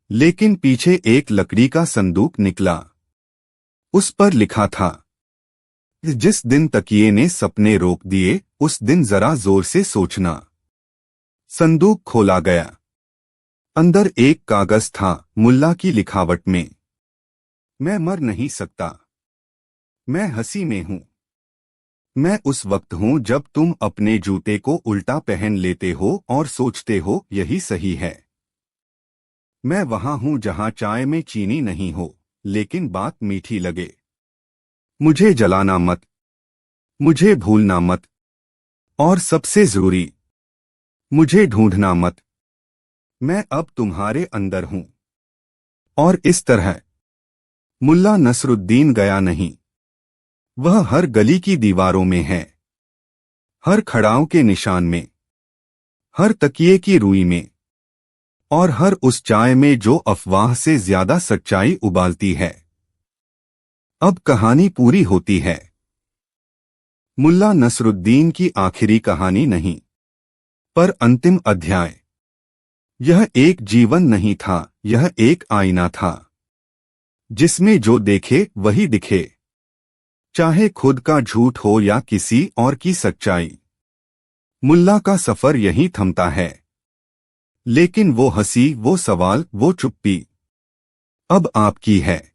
लेकिन पीछे एक लकड़ी का संदूक निकला। उस पर लिखा था, जिस दिन तकिए ने सपने रोक दिए, उस दिन जरा जोर से सोचना। संदूक खोला गया। अंदर एक कागज था, मुल्ला की लिखावट में। मैं मर नहीं सकता। मैं हंसी में हूं। मैं उस वक्त हूं जब तुम अपने जूते को उल्टा पहन लेते हो और सोचते हो यही सही है। मैं वहां हूं जहां चाय में चीनी नहीं हो, लेकिन बात मीठी लगे। मुझे जलाना मत, मुझे भूलना मत, और सबसे जरूरी, मुझे ढूंढना मत। मैं अब तुम्हारे अंदर हूं। और इस तरह मुल्ला नसरुद्दीन गया नहीं। वह हर गली की दीवारों में है, हर खड़ाव के निशान में, हर तकिए की रुई में, और हर उस चाय में जो अफवाह से ज्यादा सच्चाई उबालती है। अब कहानी पूरी होती है। मुल्ला नसरुद्दीन की आखिरी कहानी नहीं, पर अंतिम अध्याय। यह एक जीवन नहीं था, यह एक आईना था, जिसमें जो देखे वही दिखे, चाहे खुद का झूठ हो या किसी और की सच्चाई। मुल्ला का सफर यहीं थमता है, लेकिन वो हंसी, वो सवाल, वो चुप्पी अब आपकी है।